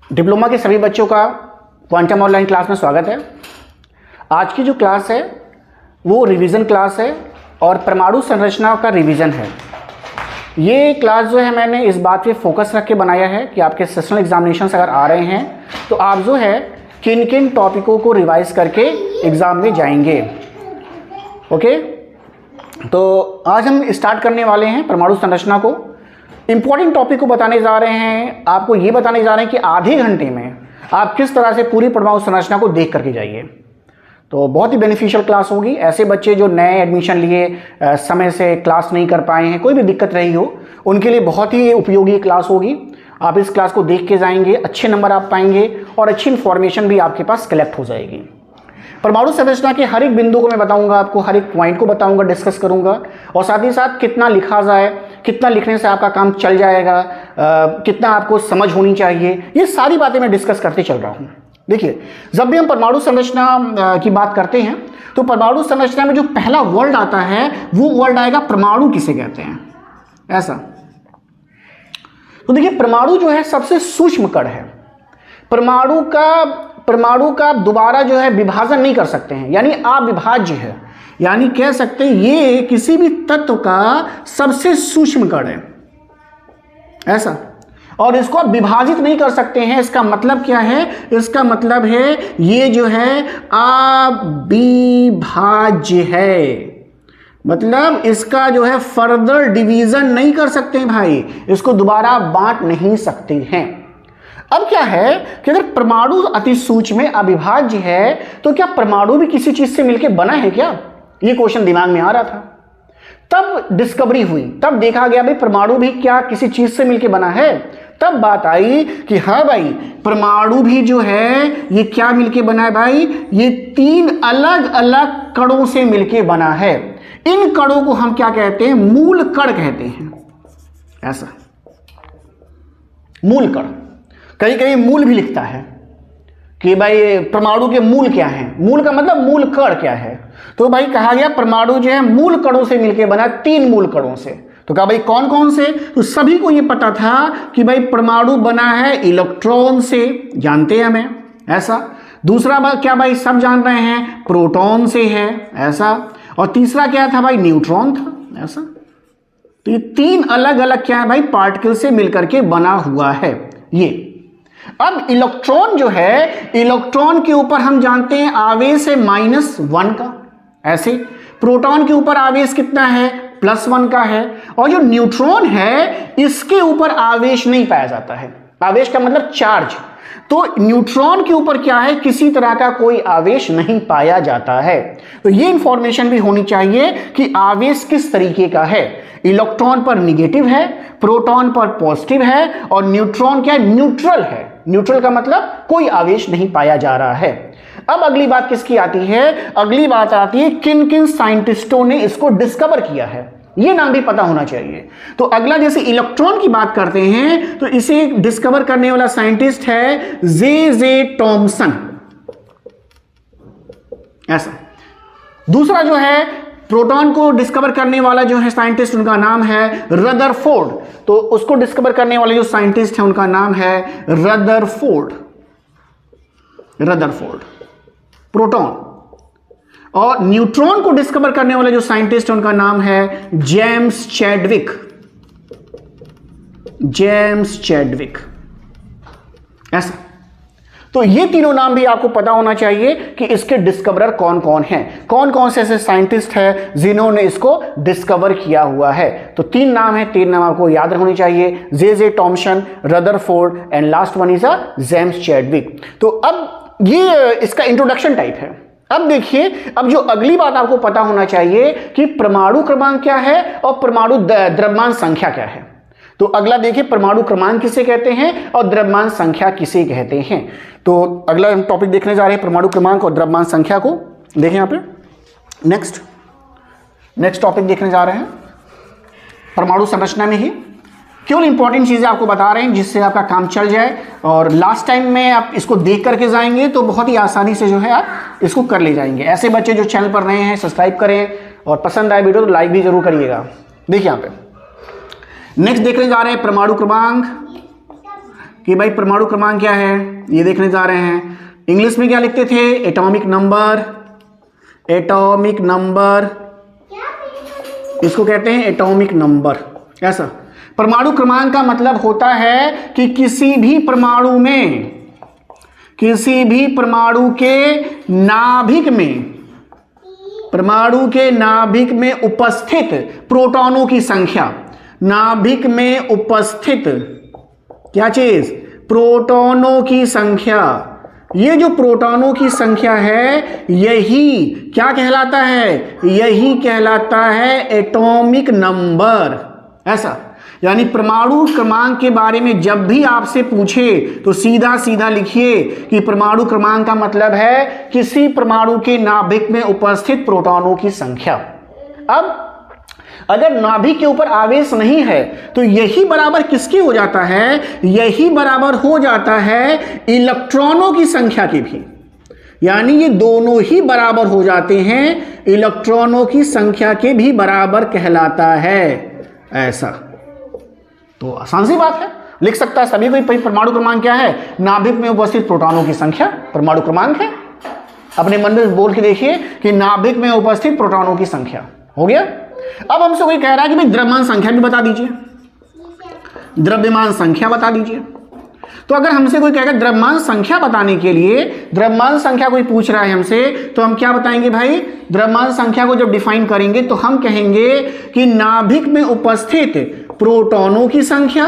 Diploma के सभी बच्चों का क्वांटम ऑनलाइन क्लास में स्वागत है। आज की जो क्लास है वो रिवीजन क्लास है और परमाणु संरचना का रिवीजन है। ये क्लास जो है मैंने इस बात पे फोकस रख के बनाया है कि आपके सेशनल एग्जामिनेशंस अगर आ रहे हैं तो आप जो है किन किन टॉपिकों को रिवाइज करके एग्ज़ाम में जाएंगे। ओके, तो आज हम स्टार्ट करने वाले हैं परमाणु संरचना को। इंपॉर्टेंट टॉपिक को बताने जा रहे हैं, आपको ये बताने जा रहे हैं कि आधे घंटे में आप किस तरह से पूरी परमाणु संरचना को देख करके जाइए। तो बहुत ही बेनिफिशियल क्लास होगी। ऐसे बच्चे जो नए एडमिशन लिए समय से क्लास नहीं कर पाए हैं, कोई भी दिक्कत रही हो, उनके लिए बहुत ही उपयोगी क्लास होगी। आप इस क्लास को देख के जाएंगे, अच्छे नंबर आप पाएंगे और अच्छी इन्फॉर्मेशन भी आपके पास कलेक्ट हो जाएगी। परमाणु संरचना के हर एक बिंदु को मैं बताऊंगा, आपको हर एक पॉइंट को बताऊंगा, डिस्कस करूंगा और साथ ही साथ कितना लिखा जाए, कितना लिखने से आपका काम चल जाएगा, कितना आपको समझ होनी चाहिए, ये सारी बातें मैं डिस्कस करते चल रहा हूं। देखिए, जब भी हम परमाणु संरचना की बात करते हैं तो परमाणु संरचना में जो पहला वर्ड आता है वो वर्ड आएगा परमाणु किसे कहते हैं, ऐसा। तो देखिए, परमाणु जो है सबसे सूक्ष्म कण है। परमाणु का दोबारा जो है विभाजन नहीं कर सकते हैं, यानी अविभाज्य है, यानी कह सकते हैं ये किसी भी तत्व का सबसे सूक्ष्म कण है, ऐसा। और इसको आप विभाजित नहीं कर सकते हैं। इसका मतलब क्या है? इसका मतलब है ये जो है अविभाज्य है, मतलब इसका जो है फर्दर डिवीजन नहीं कर सकते हैं भाई, इसको दोबारा बांट नहीं सकते हैं। अब क्या है कि अगर परमाणु अति सूक्ष्म में अविभाज्य है तो क्या परमाणु भी किसी चीज से मिलकर बना है क्या? ये क्वेश्चन दिमाग में आ रहा था। तब डिस्कवरी हुई, तब देखा गया भाई परमाणु भी क्या किसी चीज से मिलकर बना है। तब बात आई कि हाँ भाई, परमाणु भी जो है ये क्या मिलके बना है भाई, ये 3 अलग अलग कणों से मिलके बना है। इन कणों को हम क्या कहते हैं? मूल कण कहते हैं, ऐसा। मूल कण, कहीं कहीं मूल भी लिखता है कि भाई परमाणु के मूल क्या है। मूल का मतलब मूल कण क्या है। तो भाई कहा गया परमाणु जो है मूल कणों से मिलकर बना, 3 मूल कणों से। तो कहा भाई कौन कौन से? तो सभी को यह पता था कि भाई परमाणु बना है इलेक्ट्रॉन से, जानते हैं हमें, ऐसा। दूसरा बात क्या भाई, सब जान रहे हैं, प्रोटॉन से है, ऐसा। और तीसरा क्या था भाई? न्यूट्रॉन था, ऐसा। तो ये 3 अलग अलग क्या है भाई, पार्टिकल से मिलकर के बना हुआ है ये। अब इलेक्ट्रॉन जो है, इलेक्ट्रॉन के ऊपर हम जानते हैं आवेश है -1 का, ऐसे। प्रोटॉन के ऊपर आवेश कितना है? +1 का है। और जो न्यूट्रॉन है इसके ऊपर आवेश नहीं पाया जाता है। आवेश का मतलब चार्ज। तो न्यूट्रॉन के ऊपर क्या है? किसी तरह का कोई आवेश नहीं पाया जाता है। तो ये इंफॉर्मेशन भी होनी चाहिए कि आवेश किस तरीके का है। इलेक्ट्रॉन पर निगेटिव है, प्रोटॉन पर पॉजिटिव है और न्यूट्रॉन क्या है? न्यूट्रल है। न्यूट्रल का मतलब कोई आवेश नहीं पाया जा रहा है। अब अगली बात किसकी आती है? अगली बात आती है किन किन साइंटिस्टों ने इसको डिस्कवर किया है, ये नाम भी पता होना चाहिए। तो अगला, जैसे इलेक्ट्रॉन की बात करते हैं तो इसे डिस्कवर करने वाला साइंटिस्ट है जे टॉमसन, ऐसा। दूसरा जो है प्रोटॉन को डिस्कवर करने वाला जो है साइंटिस्ट, उनका नाम है रदरफोर्ड। तो उसको डिस्कवर करने वाले जो साइंटिस्ट है उनका नाम है रदरफोर्ड, प्रोटॉन। और न्यूट्रॉन को डिस्कवर करने वाले जो साइंटिस्ट है उनका नाम है जेम्स चैडविक, ऐसा। तो ये तीनों नाम भी आपको पता होना चाहिए कि इसके डिस्कवरर कौन कौन हैं, कौन कौन से ऐसे साइंटिस्ट हैं जिन्होंने इसको डिस्कवर किया हुआ है। तो 3 नाम है, 3 नाम आपको याद होने चाहिए, J Thomson, Rutherford and last one is James Chadwick. तो अब ये इसका इंट्रोडक्शन टाइप है। अब देखिए, अब जो अगली बात आपको पता होना चाहिए कि परमाणु क्रमांक क्या है और परमाणु द्रव्यमान संख्या क्या है। तो अगला देखिए, परमाणु क्रमांक किसे कहते हैं और द्रव्यमान संख्या किसे कहते हैं। तो अगला हम टॉपिक देखने जा रहे हैं परमाणु क्रमांक और द्रव्यमान संख्या को। देखें यहां पे नेक्स्ट टॉपिक देखने जा रहे हैं परमाणु संरचना में ही। केवल इंपॉर्टेंट चीजें आपको बता रहे हैं जिससे आपका काम चल जाए, और लास्ट टाइम में आप इसको देख करके जाएंगे तो बहुत ही आसानी से जो है आप इसको कर ले जाएंगे। ऐसे बच्चे जो चैनल पर नए हैं सब्सक्राइब करें और पसंद आए वीडियो तो लाइक भी जरूर करिएगा। देखिए यहाँ पे नेक्स्ट देखने जा रहे हैं परमाणु क्रमांक कि भाई परमाणु क्रमांक क्या है, ये देखने जा रहे हैं। इंग्लिश में क्या लिखते थे, एटॉमिक नंबर, एटॉमिक नंबर, इसको कहते हैं एटॉमिक नंबर। ऐसा परमाणु क्रमांक का मतलब होता है कि किसी भी परमाणु में, किसी भी परमाणु के नाभिक में, परमाणु के नाभिक में उपस्थित प्रोटॉनों की संख्या, नाभिक में उपस्थित क्या चीज, प्रोटॉनों की संख्या। ये जो प्रोटॉनों की संख्या है यही क्या कहलाता है, यही कहलाता है एटॉमिक नंबर। ऐसा यानी परमाणु क्रमांक के बारे में जब भी आपसे पूछे तो सीधा सीधा लिखिए कि परमाणु क्रमांक का मतलब है किसी परमाणु के नाभिक में उपस्थित प्रोटॉनों की संख्या। अब अगर नाभिक के ऊपर आवेश नहीं है तो यही बराबर किसकी हो जाता है, यही बराबर हो जाता है इलेक्ट्रॉनों की संख्या की भी। यानी ये दोनों ही बराबर हो जाते हैं, इलेक्ट्रॉनों की संख्या के भी बराबर कहलाता है। ऐसा तो आसान सी बात है, लिख सकता है सभी कोई। परमाणु क्रमांक क्या है, नाभिक में उपस्थित प्रोटॉनों की संख्या परमाणु क्रमांक है। अपने मन में बोल के देखिए कि नाभिक में उपस्थित प्रोटॉनों की संख्या। हो गया। अब हमसे कोई कह रहा है कि भाई द्रव्यमान संख्या भी बता दीजिए, द्रव्यमान संख्या बता दीजिए। तो अगर हमसे कोई कहेगा द्रव्यमान संख्या बताने के लिए, द्रव्यमान संख्या कोई पूछ रहा है हमसे, तो हम क्या बताएंगे भाई, द्रव्यमान संख्या को जब डिफाइन करेंगे तो हम कहेंगे कि नाभिक में उपस्थित प्रोटॉनों की संख्या,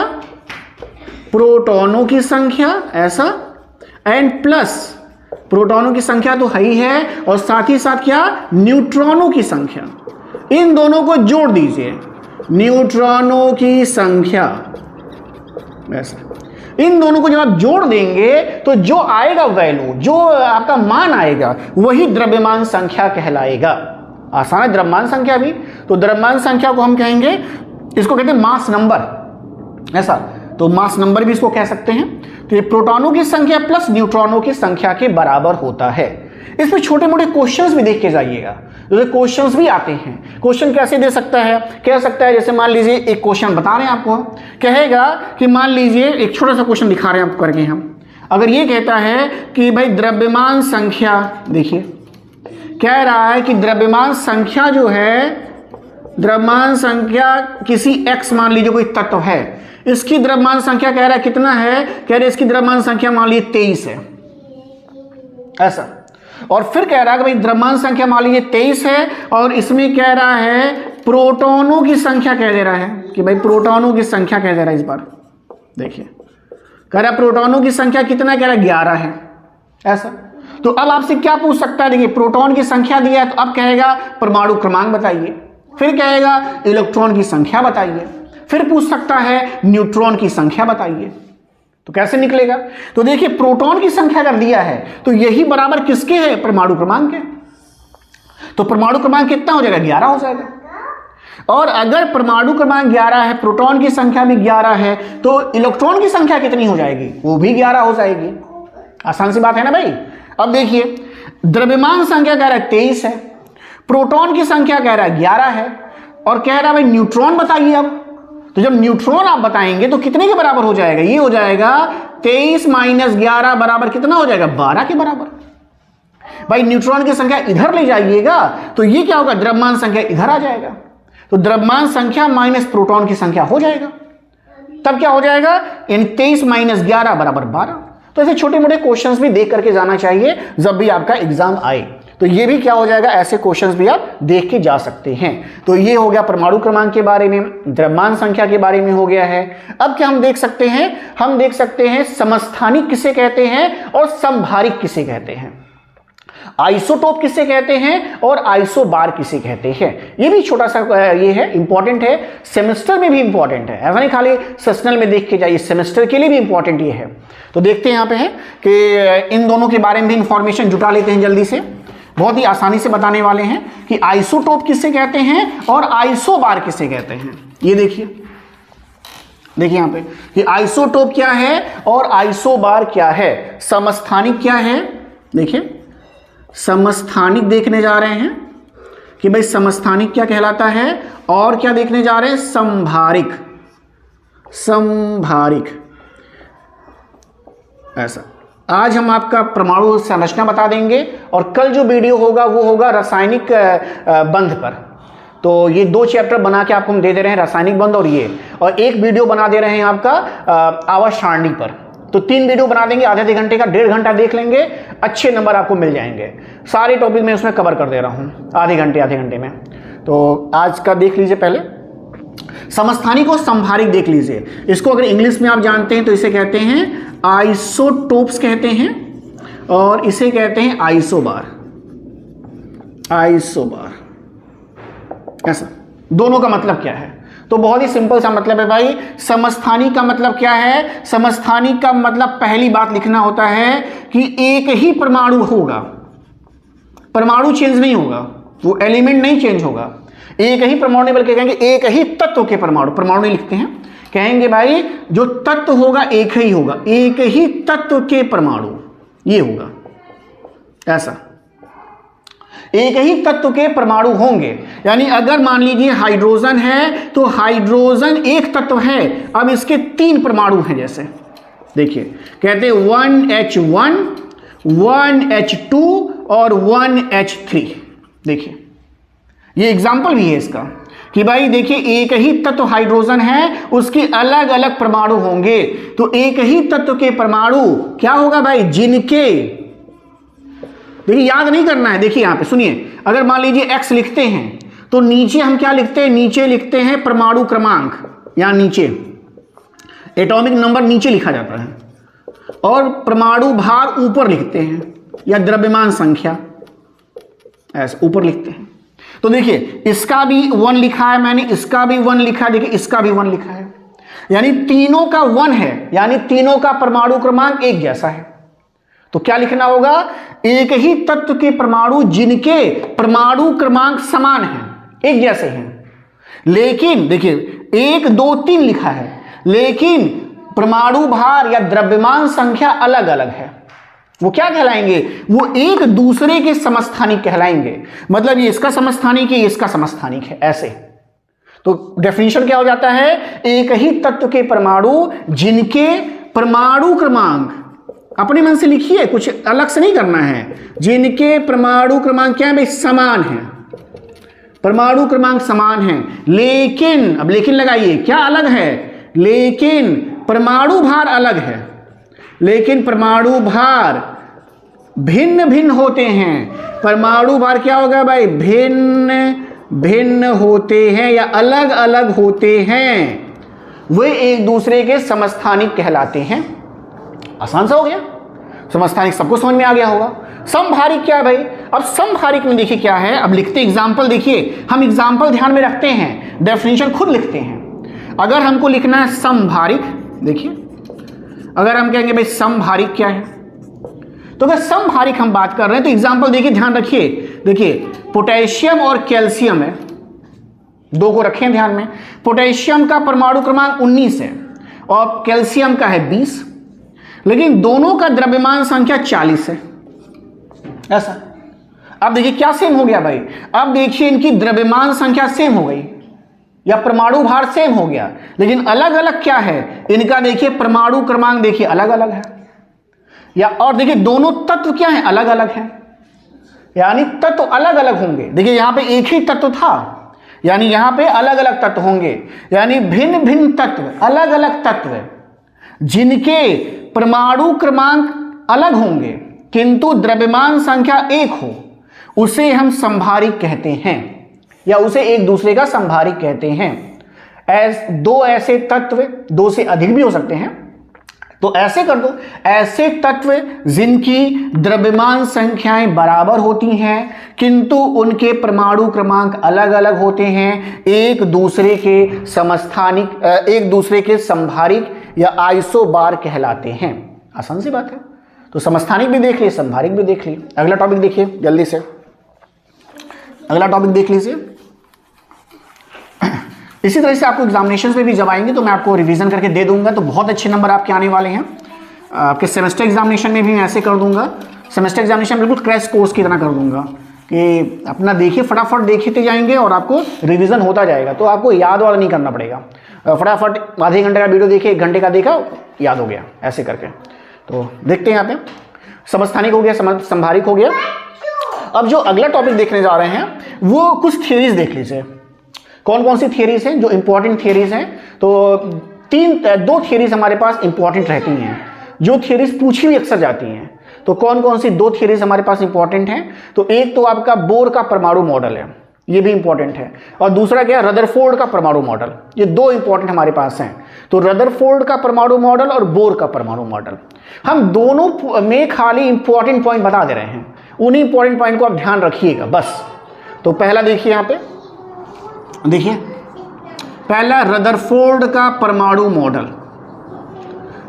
प्रोटॉनों की संख्या ऐसा, एंड प्लस प्रोटॉनों की संख्या तो है ही है, और साथ ही साथ क्या, न्यूट्रॉनों की संख्या। इन दोनों को जोड़ दीजिए, न्यूट्रॉनों की संख्या। ऐसा इन दोनों को जब आप जोड़ देंगे तो जो आएगा वैल्यू, जो आपका मान आएगा वही द्रव्यमान संख्या कहलाएगा। आसान है द्रव्यमान संख्या भी। तो द्रव्यमान संख्या को हम कहेंगे, इसको कहते हैं मास नंबर। ऐसा तो मास नंबर भी इसको कह सकते हैं। तो ये प्रोटॉनों की संख्या प्लस न्यूट्रॉनों की संख्या के बराबर होता है। इसमें छोटे मोटे क्वेश्चंस भी देख के जाइएगा, जैसे क्वेश्चंस भी आते हैं। क्वेश्चन कैसे दे सकता है, कह सकता है जैसे मान लीजिए एक क्वेश्चन बता रहे हैं आपको, कहेगा कि मान लीजिए एक छोटा सा क्वेश्चन दिखा रहे हैं आपको करके हम, अगर ये कहता है कि भाई द्रव्यमान संख्या, देखिए कह रहा है कि द्रव्यमान संख्या जो है, द्रव्यमान संख्या किसी x मान लीजिए कोई तत्व है, इसकी द्रव्यमान संख्या कह रहा है कितना है, कह रहे इसकी द्रव्यमान संख्या मान लीजिए 23 है। ऐसा और फिर कह रहा है कि भाई द्रव्यमान संख्या मान लीजिए 23 है, और इसमें कह रहा है प्रोटॉनों की संख्या कह दे रहा है कि भाई प्रोटॉनों की संख्या कह दे रहा है। इस बार देखिए कह रहा है प्रोटॉनों की संख्या कितना, कह रहा है 11 है। ऐसा तो अब आपसे क्या पूछ सकता है, देखिए प्रोटॉन की संख्या दिया है तो अब कहेगा परमाणु क्रमांक बताइए, फिर कहेगा इलेक्ट्रॉन की संख्या बताइए, फिर पूछ सकता है न्यूट्रॉन की संख्या बताइए। तो कैसे निकलेगा, तो देखिए प्रोटॉन की संख्या अगर दिया है तो यही बराबर किसके है, परमाणु क्रमांक के। तो परमाणु क्रमांक कितना हो जाएगा, 11 हो जाएगा। और अगर परमाणु क्रमांक 11 है, प्रोटॉन की संख्या भी 11 है, तो इलेक्ट्रॉन की संख्या कितनी हो जाएगी, वो भी 11 हो जाएगी। आसान सी बात है ना भाई। अब देखिए द्रव्यमान संख्या कह रहा है 23 है, प्रोटॉन की संख्या कह रहा है 11 है, और कह रहा है भाई न्यूट्रॉन बताइए। अब तो जब न्यूट्रॉन आप बताएंगे तो कितने के बराबर हो जाएगा, ये हो जाएगा 23 माइनस 11 बराबर कितना हो जाएगा, 12 के बराबर। भाई न्यूट्रॉन की संख्या इधर ले जाइएगा तो ये क्या होगा, द्रव्यमान संख्या इधर आ जाएगा, तो द्रव्यमान संख्या माइनस प्रोटॉन की संख्या हो जाएगा। तब क्या हो जाएगा, 23 माइनस 11 बराबर 12। तो ऐसे छोटे मोटे क्वेश्चंस भी देख करके जाना चाहिए जब भी आपका एग्जाम आए। तो ये भी क्या हो जाएगा, ऐसे क्वेश्चंस भी आप देख के जा सकते हैं। तो ये हो गया परमाणु क्रमांक के बारे में, द्रव्यमान संख्या के बारे में हो गया है। अब क्या हम देख सकते हैं, हम देख सकते हैं समस्थानिक किसे कहते हैं और समभारिक किसे कहते हैं, आइसोटोप किसे कहते हैं और आइसोबार किसे कहते हैं। ये भी छोटा सा ये है, इंपॉर्टेंट है, सेमेस्टर में भी इंपॉर्टेंट है। ऐसा नहीं खाली सेशनल में देख के जाइए, सेमेस्टर के लिए भी इंपॉर्टेंट ये है। तो देखते हैं यहाँ पे है कि इन दोनों के बारे में भी इंफॉर्मेशन जुटा लेते हैं जल्दी से। बहुत ही आसानी से बताने वाले हैं कि आइसोटोप किसे कहते हैं और आइसोबार किसे कहते हैं। ये देखिए, देखिए यहाँ पे कि आइसोटोप क्या है और आइसोबार क्या है, समस्थानिक क्या है। देखिए समस्थानिक देखने जा रहे हैं कि भाई समस्थानिक क्या कहलाता है, और क्या देखने जा रहे हैं, संभारिक। संभारिक ऐसा। आज हम आपका परमाणु संरचना बता देंगे और कल जो वीडियो होगा वो होगा रासायनिक बंध पर। तो ये 2 चैप्टर बना के आपको हम दे दे रहे हैं, रासायनिक बंध और ये, और एक वीडियो बना दे रहे हैं आपका आवर्त सारणी पर। तो 3 वीडियो बना देंगे, आधे घंटे का, 1.5 घंटा देख लेंगे, अच्छे नंबर आपको मिल जाएंगे। सारे टॉपिक मैं उसमें कवर कर दे रहा हूँ आधे घंटे में। तो आज का देख लीजिए, पहले समस्थानिक और संभारिक देख लीजिए। इसको अगर इंग्लिश में आप जानते हैं तो इसे कहते हैं आइसोटोप्स कहते हैं, और इसे कहते हैं आइसोबार। आइसोबार ऐसा। दोनों का मतलब क्या है? तो बहुत ही सिंपल सा मतलब है भाई। समस्थानिक का मतलब क्या है? समस्थानिक का मतलब पहली बात लिखना होता है कि एक ही परमाणु होगा, परमाणु चेंज नहीं होगा, वो एलिमेंट नहीं चेंज होगा, एक ही परमाणु नहीं बल्कि कहेंगे एक ही तत्व के परमाणु। परमाणु नहीं लिखते हैं, कहेंगे भाई जो तत्व होगा एक ही होगा, एक ही तत्व के परमाणु ये होगा। ऐसा एक ही तत्व के परमाणु होंगे। यानी अगर मान लीजिए हाइड्रोजन है तो हाइड्रोजन एक तत्व है, अब इसके 3 परमाणु हैं। जैसे देखिए कहते हैं 1H1, 1H2 और 1H3। देखिए ये एग्जाम्पल भी है इसका कि भाई देखिए एक ही तत्व हाइड्रोजन है, उसके अलग अलग परमाणु होंगे। तो एक ही तत्व के परमाणु क्या होगा भाई? जिनके, देखिए याद नहीं करना है, देखिए यहां पे सुनिए, अगर मान लीजिए X लिखते हैं तो नीचे हम क्या लिखते हैं? नीचे लिखते हैं परमाणु क्रमांक, या नीचे एटॉमिक नंबर नीचे लिखा जाता है, और परमाणु भार ऊपर लिखते हैं, या द्रव्यमान संख्या ऐसा ऊपर लिखते हैं। तो देखिए इसका भी 1 लिखा है मैंने, इसका भी 1 लिखा है, देखिए इसका भी 1 लिखा है, यानी तीनों का 1 है, यानी तीनों का परमाणु क्रमांक एक जैसा है। तो क्या लिखना होगा? एक ही तत्व के परमाणु जिनके परमाणु क्रमांक समान हैं, एक जैसे हैं, लेकिन देखिए 1 2 3 लिखा है, लेकिन परमाणु भार या द्रव्यमान संख्या अलग अलग है। वो क्या कहलाएंगे? वो एक दूसरे के समस्थानिक कहलाएंगे। मतलब ये इसका समस्थानिक है, ये इसका समस्थानिक है, ऐसे। तो डेफिनेशन क्या हो जाता है? एक ही तत्व के परमाणु जिनके परमाणु क्रमांक, अपने मन से लिखिए, कुछ अलग से नहीं करना है, जिनके परमाणु क्रमांक क्या है भाई? समान है, परमाणु क्रमांक समान है, लेकिन, अब लेकिन लगाइए, क्या अलग है? लेकिन परमाणु भार अलग है, लेकिन परमाणु भार भिन्न भिन्न होते हैं। परमाणु भार क्या होगा भाई? भिन्न भिन्न होते हैं या अलग अलग होते हैं, वे एक दूसरे के समस्थानिक कहलाते हैं। आसान सा हो गया, समस्थानिक सबको समझ में आ गया होगा। समभारिक क्या है भाई? अब समभारिक में देखिए क्या है, अब लिखते एग्जाम्पल, देखिए हम एग्जाम्पल ध्यान में रखते हैं, डेफिनेशन खुद लिखते हैं। अगर हमको लिखना है समभारिक, देखिए अगर हम कहेंगे भाई समभारिक क्या है, तो अगर समभारिक हम बात कर रहे हैं तो एग्जाम्पल देखिए, ध्यान रखिए, देखिए पोटेशियम और कैल्शियम है, 2 को रखें ध्यान में। पोटेशियम का परमाणु क्रमांक 19 है और कैल्शियम का है 20, लेकिन दोनों का द्रव्यमान संख्या 40 है। ऐसा। अब देखिए क्या सेम हो गया भाई? अब देखिए इनकी द्रव्यमान संख्या सेम हो गई या परमाणु भार सेम हो गया, लेकिन अलग अलग क्या है इनका? देखिए परमाणु क्रमांक देखिए अलग अलग है, या और देखिए दोनों तत्व क्या है? अलग अलग है, यानी तत्व अलग अलग होंगे। देखिए यहां पे एक ही तत्व था, यानी यहां पे अलग अलग तत्व होंगे, यानी भिन्न भिन्न तत्व, अलग अलग तत्व जिनके परमाणु क्रमांक अलग होंगे किंतु द्रव्यमान संख्या एक हो, उसे हम संभारिक कहते हैं, या उसे एक दूसरे का संभारिक कहते हैं। 2 ऐसे तत्व, 2 से अधिक भी हो सकते हैं, तो ऐसे कर दो, ऐसे तत्व जिनकी द्रव्यमान संख्याएं बराबर होती हैं किंतु उनके परमाणु क्रमांक अलग अलग होते हैं, एक दूसरे के समस्थानिक, एक दूसरे के संभारिक या आइसोबार कहलाते हैं। आसान सी बात है। तो समस्थानिक भी देख लिए, संभारिक भी देख लिए। अगला टॉपिक देखिए जल्दी से, अगला टॉपिक देख लीजिए। इसी तरह से आपको एग्जामिनेशन में भी जब आएंगे तो मैं आपको रिवीजन करके दे दूंगा, तो बहुत अच्छे नंबर आपके आने वाले हैं। आपके सेमेस्टर एग्जामिनेशन में भी मैं ऐसे कर दूंगा, सेमेस्टर एग्जामिनेशन बिल्कुल क्रैश कोर्स की तरह कर दूंगा कि अपना देखिए, फटाफट देखते जाएंगे और आपको रिवीजन होता जाएगा, तो आपको याद वाला नहीं करना पड़ेगा। फटाफट आधे घंटे का वीडियो देखिए, 1 घंटे का देखा, याद हो गया, ऐसे करके। तो देखते हैं यहाँ पे समस्थानिक हो गया, संभारिक हो गया। अब जो अगला टॉपिक देखने जा रहे हैं वो कुछ थियरीज देख लीजिए। कौन कौन सी थियरीज हैं जो इंपॉर्टेंट थियरीज हैं? तो दो थियरीज हमारे पास इंपॉर्टेंट रहती हैं, जो थियरीज पूछी हुई अक्सर जाती हैं। तो कौन कौन सी दो थियरीज हमारे पास इंपॉर्टेंट हैं? तो एक तो आपका बोर का परमाणु मॉडल है, ये भी इंपॉर्टेंट है, और दूसरा क्या है, रदरफोर्ड का परमाणु मॉडल। ये दो इंपॉर्टेंट हमारे पास हैं। तो रदरफोर्ड का परमाणु मॉडल और बोर का परमाणु मॉडल, हम दोनों में खाली इंपॉर्टेंट पॉइंट बता दे रहे हैं, उन्हीं इंपॉर्टेंट पॉइंट को आप ध्यान रखिएगा बस। तो पहला देखिए यहाँ पे, देखिए पहला रदरफोर्ड का परमाणु मॉडल,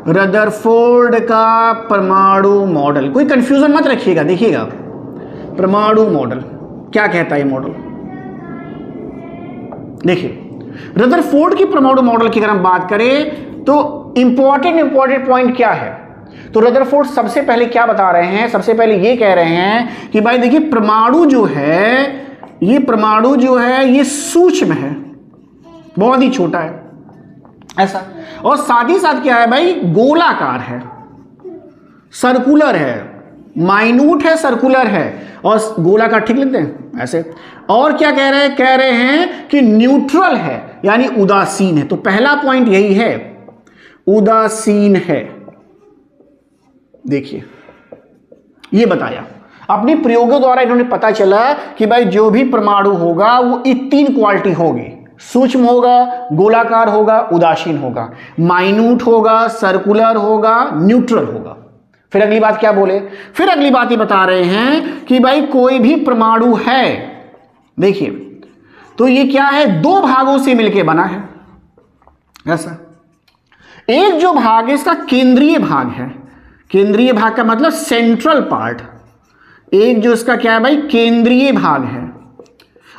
रदरफोर्ड का परमाणु मॉडल, कोई कंफ्यूजन मत रखिएगा। देखिएगा परमाणु मॉडल क्या कहता है ये मॉडल। देखिए रदरफोर्ड की परमाणु मॉडल की अगर हम बात करें तो इंपॉर्टेंट पॉइंट क्या है? तो रदरफोर्ड सबसे पहले क्या बता रहे हैं? सबसे पहले ये कह रहे हैं कि भाई देखिए परमाणु जो है, ये परमाणु जो है ये सूक्ष्म है, बहुत ही छोटा है ऐसा, और साथ ही साथ क्या है भाई, गोलाकार है, सर्कुलर है, माइन्यूट है, सर्कुलर है और गोलाकार, ठीक लिखते हैं ऐसे। और क्या कह रहे हैं? कह रहे हैं कि न्यूट्रल है, यानी उदासीन है। तो पहला पॉइंट यही है, उदासीन है। देखिए ये बताया अपनी प्रयोगों द्वारा, इन्होंने पता चला कि भाई जो भी परमाणु होगा वो तीन क्वालिटी होगी, सूक्ष्म होगा, गोलाकार होगा, उदासीन होगा, माइन्यूट होगा, सर्कुलर होगा, न्यूट्रल होगा। फिर अगली बात क्या बोले? फिर अगली बात ये बता रहे हैं कि भाई कोई भी परमाणु है, देखिए तो ये क्या है, दो भागों से मिलकर बना है ऐसा। एक जो भाग है इसका केंद्रीय भाग है, केंद्रीय भाग का मतलब सेंट्रल पार्ट, एक जो इसका क्या है भाई, केंद्रीय भाग है।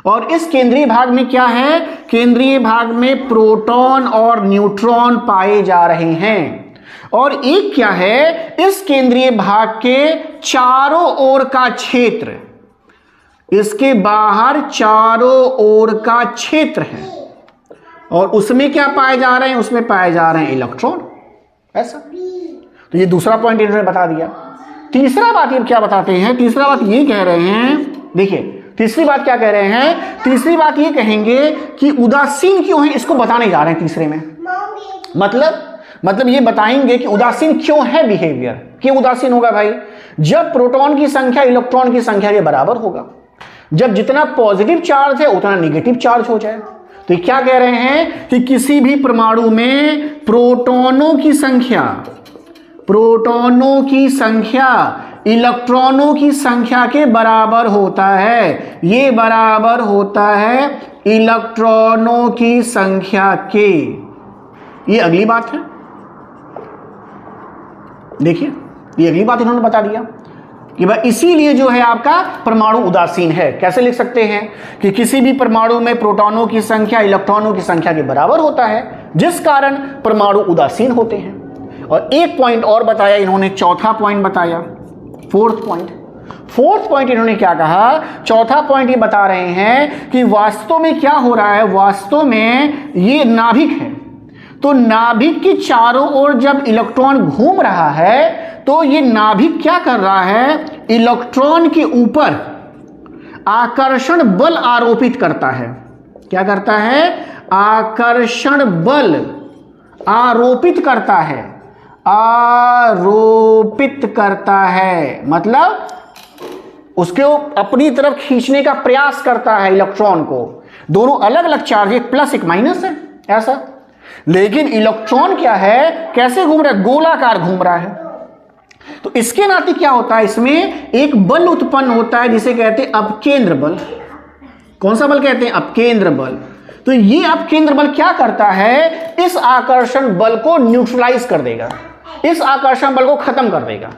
और इस केंद्रीय भाग में क्या है, केंद्रीय भाग में प्रोटॉन और न्यूट्रॉन पाए जा रहे हैं। और एक क्या है, इस केंद्रीय भाग के चारों ओर का क्षेत्र, इसके बाहर चारों ओर का क्षेत्र है, और उसमें क्या पाए जा रहे हैं, उसमें पाए जा रहे हैं इलेक्ट्रॉन ऐसा। तो ये दूसरा पॉइंट इन्होंने बता दिया। तीसरा बात ये क्या बताते हैं? तीसरा बात ये कह रहे हैं, देखिए तीसरी बात क्या कह रहे हैं? तीसरी बात ये कहेंगे कि उदासीन क्यों है, इसको बताने जा रहे हैं तीसरे में। मतलब ये बताएंगे कि उदासीन क्यों है बिहेवियर, क्यों उदासीन होगा भाई? जब प्रोटॉन की संख्या इलेक्ट्रॉन की संख्या के बराबर होगा, जब जितना पॉजिटिव चार्ज है उतना नेगेटिव चार्ज हो जाए। तो क्या कह रहे हैं कि किसी भी परमाणु में प्रोटॉनों की संख्या इलेक्ट्रॉनों की संख्या के बराबर होता है। ये बराबर होता है इलेक्ट्रॉनों की संख्या के। ये अगली बात है, देखिए ये अगली बात इन्होंने बता दिया कि भाई इसीलिए जो है आपका परमाणु उदासीन है। कैसे लिख सकते हैं कि किसी भी परमाणु में प्रोटॉनों की संख्या इलेक्ट्रॉनों की संख्या के बराबर होता है, जिस कारण परमाणु उदासीन होते हैं। और एक पॉइंट और बताया इन्होंने, चौथा पॉइंट बताया, फोर्थ पॉइंट इन्होंने क्या कहा? चौथा पॉइंट ये बता रहे हैं कि वास्तव में क्या हो रहा है, वास्तव में ये नाभिक है, तो नाभिक के चारों ओर जब इलेक्ट्रॉन घूम रहा है तो ये नाभिक क्या कर रहा है, इलेक्ट्रॉन के ऊपर आकर्षण बल आरोपित करता है। क्या करता है? आकर्षण बल आरोपित करता है, आरोपित करता है, मतलब उसको अपनी तरफ खींचने का प्रयास करता है इलेक्ट्रॉन को। दोनों अलग अलग चार्ज, एक प्लस एक माइनस है ऐसा, लेकिन इलेक्ट्रॉन क्या है, कैसे घूम रहा है, गोलाकार घूम रहा है। तो इसके नाते क्या होता है, इसमें एक बल उत्पन्न होता है जिसे कहते हैं अपकेंद्र बल। कौन सा बल कहते हैं? अपकेंद्र बल। तो ये अपकेंद्र बल क्या करता है, इस आकर्षण बल को न्यूट्रलाइज कर देगा, इस आकर्षण बल को खत्म कर देगा।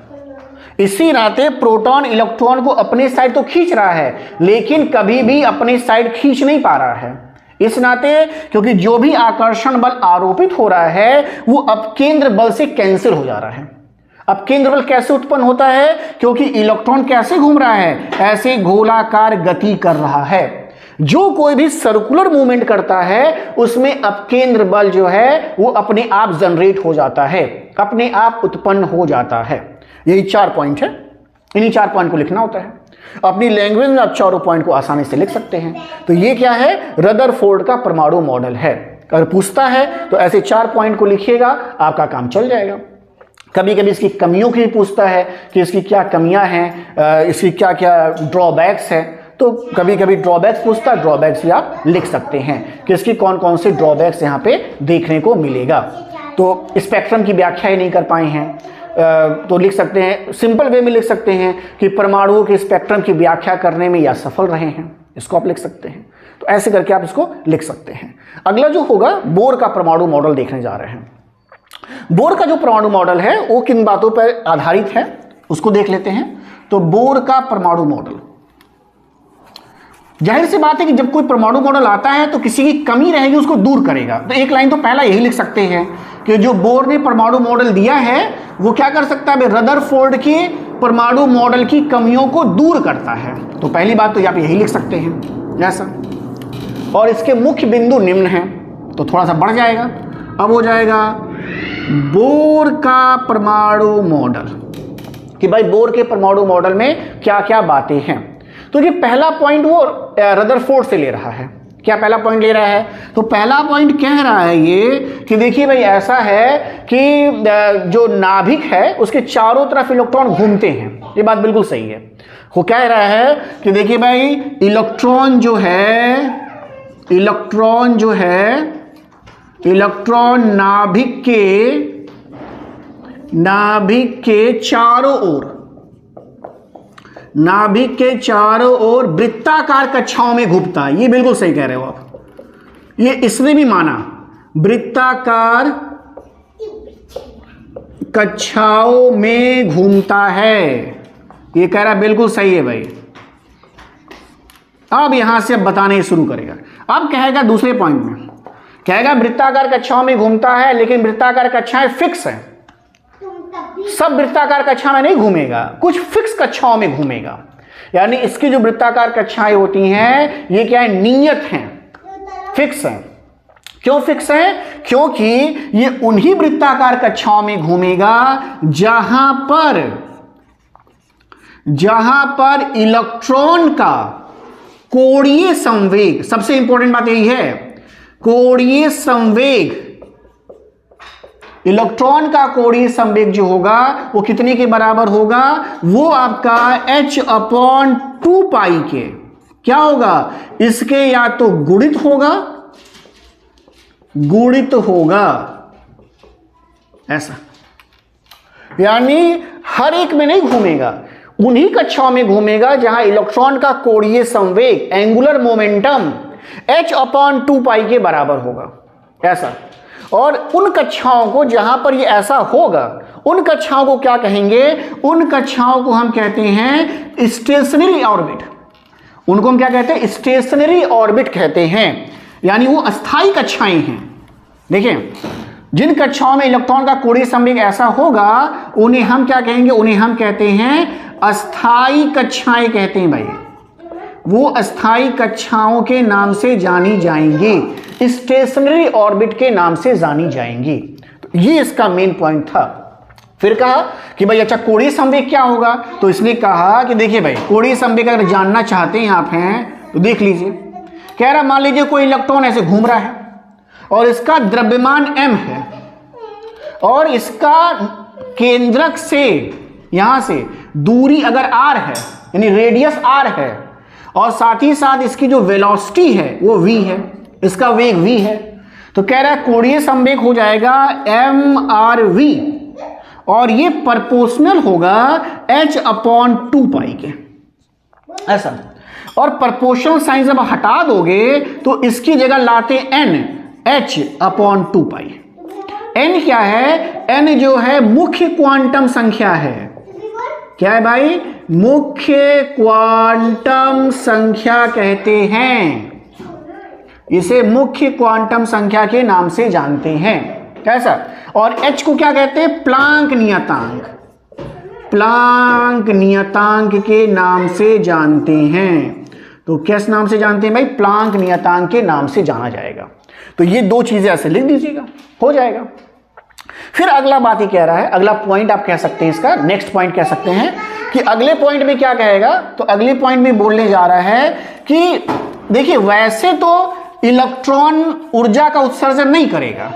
इसी नाते प्रोटॉन इलेक्ट्रॉन को अपने साइड तो खींच रहा है, लेकिन कभी भी अपने साइड खींच नहीं पा रहा है। इस नाते क्योंकि जो भी आकर्षण बल आरोपित हो रहा है वो अपकेंद्र बल से कैंसिल हो जा रहा है। अपकेंद्र बल कैसे उत्पन्न होता है? क्योंकि इलेक्ट्रॉन कैसे घूम रहा है, ऐसे गोलाकार गति कर रहा है। जो कोई भी सर्कुलर मूवमेंट करता है उसमें अपकेंद्र बल जो है वो अपने आप जनरेट हो जाता है, अपने आप उत्पन्न हो जाता है। यही 4 पॉइंट है, इन्हीं 4 पॉइंट को लिखना होता है। अपनी लैंग्वेज में आप चारों पॉइंट को आसानी से लिख सकते हैं। तो ये क्या है, रदरफोर्ड का परमाणु मॉडल है। अगर पूछता है तो ऐसे 4 पॉइंट को लिखिएगा, आपका काम चल जाएगा। कभी कभी इसकी कमियों की भी पूछता है कि इसकी क्या कमियां हैं, इसकी क्या क्या ड्रॉबैक्स है, तो कभी कभी ड्रॉबैक्स पूछता है, ड्रॉबैक्स भी आप लिख सकते हैं कि इसकी कौन कौन से ड्रॉबैक्स यहाँ पे देखने को मिलेगा। तो स्पेक्ट्रम की व्याख्या ही नहीं कर पाए हैं तो लिख सकते हैं, सिंपल वे में लिख सकते हैं कि परमाणुओं के स्पेक्ट्रम की व्याख्या करने में या सफल रहे हैं, इसको आप लिख सकते हैं। तो ऐसे करके आप इसको लिख सकते हैं। अगला जो होगा, बोर का परमाणु मॉडल देखने जा रहे हैं। बोर का जो परमाणु मॉडल है वो किन बातों पर आधारित है उसको देख लेते हैं। तो बोर का परमाणु मॉडल, जाहिर सी बात है कि जब कोई परमाणु मॉडल आता है तो किसी की कमी रहेगी उसको दूर करेगा। तो एक लाइन तो पहला यही लिख सकते हैं कि जो बोर ने परमाणु मॉडल दिया है वो क्या कर सकता है, रदरफोर्ड के परमाणु मॉडल की कमियों को दूर करता है। तो पहली बात तो आप यही लिख सकते हैं ऐसा। और इसके मुख्य बिंदु निम्न हैं, तो थोड़ा सा बढ़ जाएगा, अब हो जाएगा बोर का परमाणु मॉडल, कि भाई बोर के परमाणु मॉडल में क्या क्या बातें हैं। तो ये पहला पॉइंट वो रदरफोर्ड से ले रहा है। क्या पहला पॉइंट ले रहा है, तो पहला पॉइंट कह रहा है ये कि देखिए भाई ऐसा है कि जो नाभिक है उसके चारों तरफ इलेक्ट्रॉन घूमते हैं। ये बात बिल्कुल सही है। वो कह रहा है कि देखिए भाई इलेक्ट्रॉन नाभिक के चारों ओर वृत्ताकार कक्षाओं में घूमता है। ये बिल्कुल सही कह रहे हो आप, ये इसने भी माना, वृत्ताकार कक्षाओं में घूमता है, ये कह रहा है, बिल्कुल सही है भाई। अब यहां से अब बताने शुरू करेगा। अब कहेगा दूसरे पॉइंट में, कहेगा वृत्ताकार कक्षाओं में घूमता है, लेकिन वृत्ताकार कक्षाएं फिक्स है, सब वृत्ताकार कक्षा में नहीं घूमेगा, कुछ फिक्स कक्षाओं में घूमेगा। यानी इसकी जो वृत्ताकार कक्षाएं होती हैं ये क्या है, नियत हैं, फिक्स हैं। क्यों फिक्स है, क्योंकि ये उन्हीं वृत्ताकार कक्षाओं में घूमेगा जहां पर इलेक्ट्रॉन का कोणीय संवेग, सबसे इंपॉर्टेंट बात यही है, कोणीय संवेग, इलेक्ट्रॉन का कोणीय संवेग जो होगा वो कितने के बराबर होगा, वो आपका h/2 पाई के क्या होगा, इसके या तो गुणित होगा ऐसा। यानी हर एक में नहीं घूमेगा, उन्हीं कक्षाओं में घूमेगा जहां इलेक्ट्रॉन का कोणीय संवेग, एंगुलर मोमेंटम h/2 पाई के बराबर होगा ऐसा। और उन कक्षाओं को जहां पर ये ऐसा होगा, उन कक्षाओं को क्या कहेंगे, उन कक्षाओं को हम कहते हैं स्टेशनरी ऑर्बिट। उनको हम क्या कहते हैं, स्टेशनरी ऑर्बिट कहते हैं, यानी वो अस्थाई कक्षाएं हैं। देखिए, जिन कक्षाओं में इलेक्ट्रॉन का कोणीय संवेग ऐसा होगा उन्हें हम क्या कहेंगे, उन्हें हम कहते हैं अस्थाई कक्षाएं कहते हैं भाई। वो अस्थाई कक्षाओं के नाम से जानी जाएंगी, स्टेशनरी ऑर्बिट के नाम से जानी जाएंगी। तो ये इसका मेन पॉइंट था। फिर कहा कि भाई अच्छा कोणीय संवेग क्या होगा, तो इसने कहा कि देखिए भाई कोणीय संवेग अगर जानना चाहते हैं आप हैं तो देख लीजिए। कह रहा मान लीजिए कोई इलेक्ट्रॉन ऐसे घूम रहा है और इसका द्रव्यमान m है और इसका केंद्रक से यहां से दूरी अगर r है, यानी रेडियस r है, और साथ ही साथ इसकी जो वेलोसिटी है वो v है, इसका वेग v है। तो कह रहा है कोणीय संवेग हो जाएगा mRv और ये प्रोपोर्शनल होगा h/2 पाई के ऐसा। और प्रोपोर्शनल साइन जब हटा दोगे तो इसकी जगह लाते n, h/2 पाई। n क्या है, n जो है मुख्य क्वांटम संख्या है। क्या है भाई, मुख्य क्वांटम संख्या कहते हैं, इसे मुख्य क्वांटम संख्या के नाम से जानते हैं कैसा। और h को क्या कहते हैं, प्लांक नियतांक, प्लांक नियतांक के नाम से जानते हैं। तो किस नाम से जानते हैं भाई? प्लांक नियतांक के नाम से जाना जाएगा। तो ये दो चीजें ऐसे लिख दीजिएगा, हो जाएगा। फिर अगला बात ही कह रहा है, अगला पॉइंट आप कह सकते हैं, इसका नेक्स्ट पॉइंट कह सकते हैं कि अगले पॉइंट में क्या कहेगा। तो अगले पॉइंट में बोलने जा रहा है कि देखिए वैसे तो इलेक्ट्रॉन ऊर्जा का उत्सर्जन नहीं करेगा,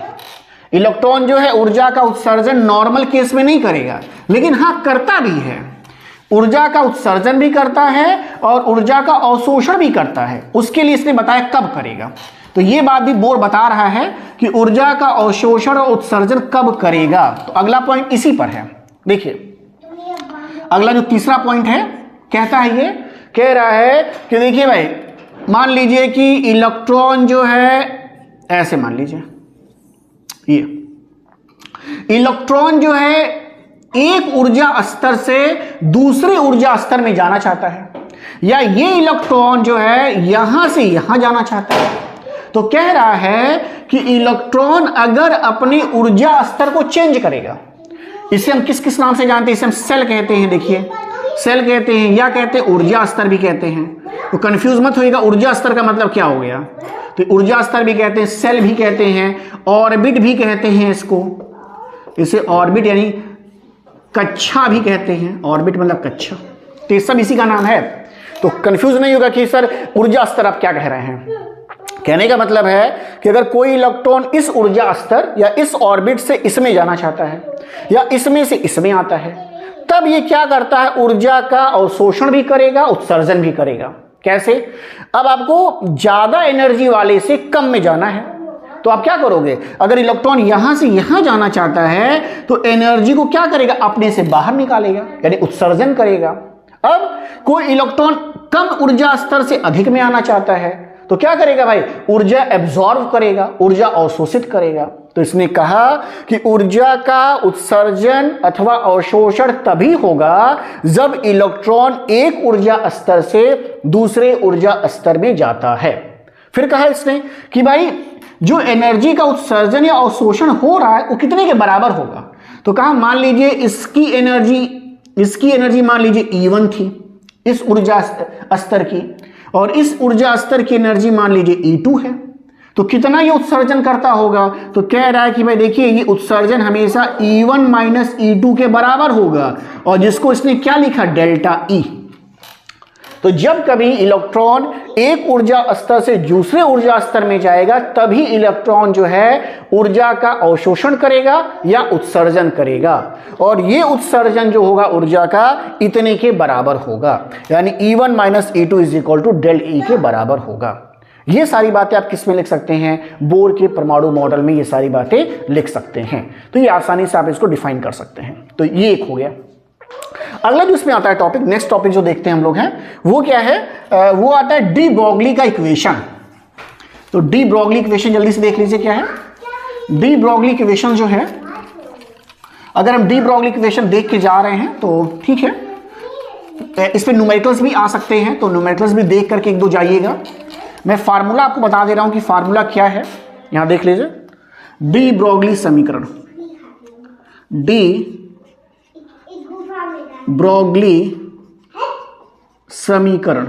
इलेक्ट्रॉन जो है ऊर्जा का उत्सर्जन नॉर्मल केस में नहीं करेगा, लेकिन हाँ करता भी है, ऊर्जा का उत्सर्जन भी करता है और ऊर्जा का अवशोषण भी करता है। उसके लिए इसने बताया कब करेगा। तो ये बात भी बोर्ड बता रहा है कि ऊर्जा का अवशोषण और उत्सर्जन कब करेगा। तो अगला पॉइंट इसी पर है। देखिए अगला जो तीसरा पॉइंट है कहता है, ये कह रहा है कि देखिए भाई मान लीजिए कि इलेक्ट्रॉन जो है ऐसे मान लीजिए, ये इलेक्ट्रॉन जो है एक ऊर्जा स्तर से दूसरे ऊर्जा स्तर में जाना चाहता है, या ये इलेक्ट्रॉन जो है यहां से यहां जाना चाहता है। तो कह रहा है कि इलेक्ट्रॉन अगर अपनी ऊर्जा स्तर को चेंज करेगा, इसे हम किस किस नाम से जानते हैं? इसे हम सेल कहते हैं। देखिए सेल कहते हैं या कहते हैं ऊर्जा स्तर भी कहते हैं। तो कंफ्यूज मत होइएगा, ऊर्जा स्तर का मतलब क्या हो गया। तो ऊर्जा स्तर भी कहते हैं, सेल भी कहते हैं, ऑर्बिट भी कहते हैं इसको, इसे ऑर्बिट यानी कक्षा भी कहते हैं, ऑर्बिट मतलब कक्षा। तो ये सब इसी का नाम है। तो कंफ्यूज नहीं होगा कि सर ऊर्जा स्तर आप क्या कह रहे हैं। कहने का मतलब है कि अगर कोई इलेक्ट्रॉन इस ऊर्जा स्तर या इस ऑर्बिट से इसमें जाना चाहता है या इसमें से इसमें आता है, तब ये क्या करता है? ऊर्जा का अवशोषण भी करेगा, उत्सर्जन भी करेगा। कैसे? अब आपको ज्यादा एनर्जी वाले से कम में जाना है, तो आप क्या करोगे? अगर इलेक्ट्रॉन यहां से यहां जाना चाहता है तो एनर्जी को क्या करेगा? अपने से बाहर निकालेगा, यानी उत्सर्जन करेगा। अब कोई इलेक्ट्रॉन कम ऊर्जा स्तर से अधिक में आना चाहता है तो क्या करेगा भाई? ऊर्जा एब्जॉर्ब करेगा, ऊर्जा अवशोषित करेगा। तो इसने कहा कि ऊर्जा का उत्सर्जन अथवा अवशोषण तभी होगा जब इलेक्ट्रॉन एक ऊर्जा स्तर से दूसरे ऊर्जा स्तर में जाता है। फिर कहा इसने कि भाई जो एनर्जी का उत्सर्जन या अवशोषण हो रहा है वो कितने के बराबर होगा। तो कहा मान लीजिए इसकी एनर्जी मान लीजिए E1 थी इस ऊर्जा स्तर की, और इस ऊर्जा स्तर की एनर्जी मान लीजिए E2 है। तो कितना ये उत्सर्जन करता होगा? तो कह रहा है कि भाई देखिए ये उत्सर्जन हमेशा E1 माइनस E2 के बराबर होगा, और जिसको इसने क्या लिखा? Delta E। तो जब कभी इलेक्ट्रॉन एक ऊर्जा स्तर से दूसरे ऊर्जा स्तर में जाएगा तभी इलेक्ट्रॉन जो है ऊर्जा का अवशोषण करेगा या उत्सर्जन करेगा, और ये उत्सर्जन जो होगा ऊर्जा का इतने के बराबर होगा, यानी E1 minus E2 is equal to del E के बराबर होगा। ये सारी बातें आप किस में लिख सकते हैं? बोर के परमाणु मॉडल में ये सारी बातें लिख सकते हैं। तो ये आसानी से आप इसको डिफाइन कर सकते हैं। तो ये एक हो गया। अगला जो इसमें आता है टॉपिक, नेक्स्ट टॉपिक जो देखते हैं हम लोग हैं वो क्या है? वो आता है डी ब्रोगली का इक्वेशन। तो डी ब्रोगली इक्वेशन जल्दी से देख लीजिए क्या है। डी ब्रोगली इक्वेशन जो है, अगर हम डी ब्रोगली इक्वेशन देख के जा रहे हैं तो ठीक है, इस पे न्यूमेरिकल्स भी आ सकते हैं, तो न्यूमेरिकल्स भी देख करके एक दो जाइएगा। मैं फार्मूला आपको बता दे रहा हूं कि फार्मूला क्या है, यहां देख लीजिए। डी ब्रोगली समीकरण, डी ब्रोगली समीकरण,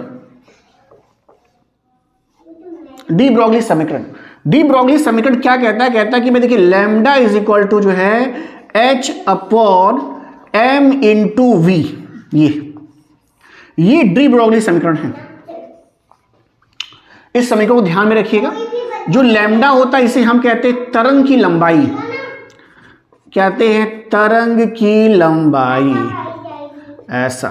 डी ब्रोगली समीकरण। डी ब्रोगली समीकरण क्या कहता है? कहता है कि मैं देखिए लैम्डा इज इक्वल टू जो है H upon M into V। ये डी ब्रोगली समीकरण है। इस समीकरण को ध्यान में रखिएगा। जो लैम्डा होता है इसे हम कहते हैं तरंग की लंबाई, कहते हैं तरंग की लंबाई, ऐसा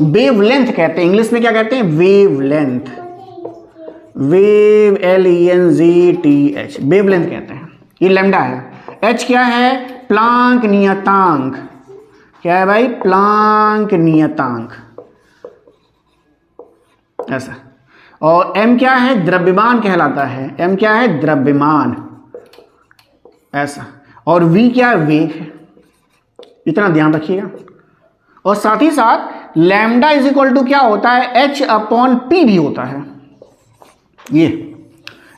वेवलेंथ कहते हैं। इंग्लिश में क्या कहते हैं? वेवलेंथ, वेव LENGTH, वेवलेंथ कहते हैं। ये लैम्डा है। H क्या है? प्लांक नियतांक। क्या है भाई? प्लांक नियतांक, ऐसा। और M क्या है? द्रव्यमान कहलाता है। M क्या है? द्रव्यमान, ऐसा। और V क्या है? वेग है। इतना ध्यान रखिएगा। और साथ ही साथ लैम्डा इज इक्वल टू क्या होता है? H अपॉन P भी होता है। ये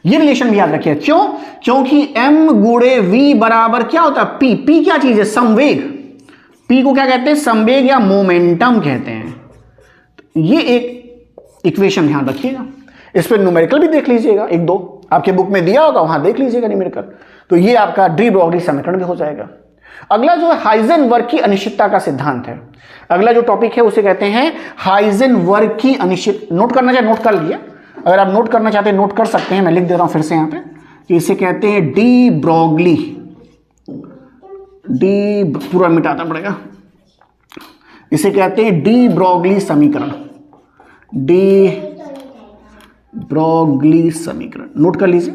रिलेशन भी याद रखिए। क्यों? क्योंकि M गुणे V बराबर क्या होता है? P। P क्या चीज है? संवेग। P को क्या कहते हैं? संवेग या मोमेंटम कहते हैं। ये एक इक्वेशन ध्यान रखिएगा। इस पर न्यूमेरिकल भी देख लीजिएगा, एक दो आपके बुक में दिया होगा, वहां देख लीजिएगा न्यूमेरिकल। तो ये आपका डी ब्रोगली समीकरण भी हो जाएगा। अगला जो है हाइजेनबर्ग की अनिश्चितता का सिद्धांत है। अगला जो टॉपिक है उसे कहते हैं हाइजेनबर्ग की अनिश्चित। नोट करना चाहे नोट कर लिए, अगर आप नोट करना चाहते हैं नोट कर सकते हैं, मैं लिख दे रहा हूं फिर से यहां पे कि इसे कहते हैं डी ब्रोगली, डी पूरा मिटाना पड़ेगा, इसे कहते हैं डी ब्रोगली समीकरण, डी ब्रोगली समीकरण। नोट कर लीजिए।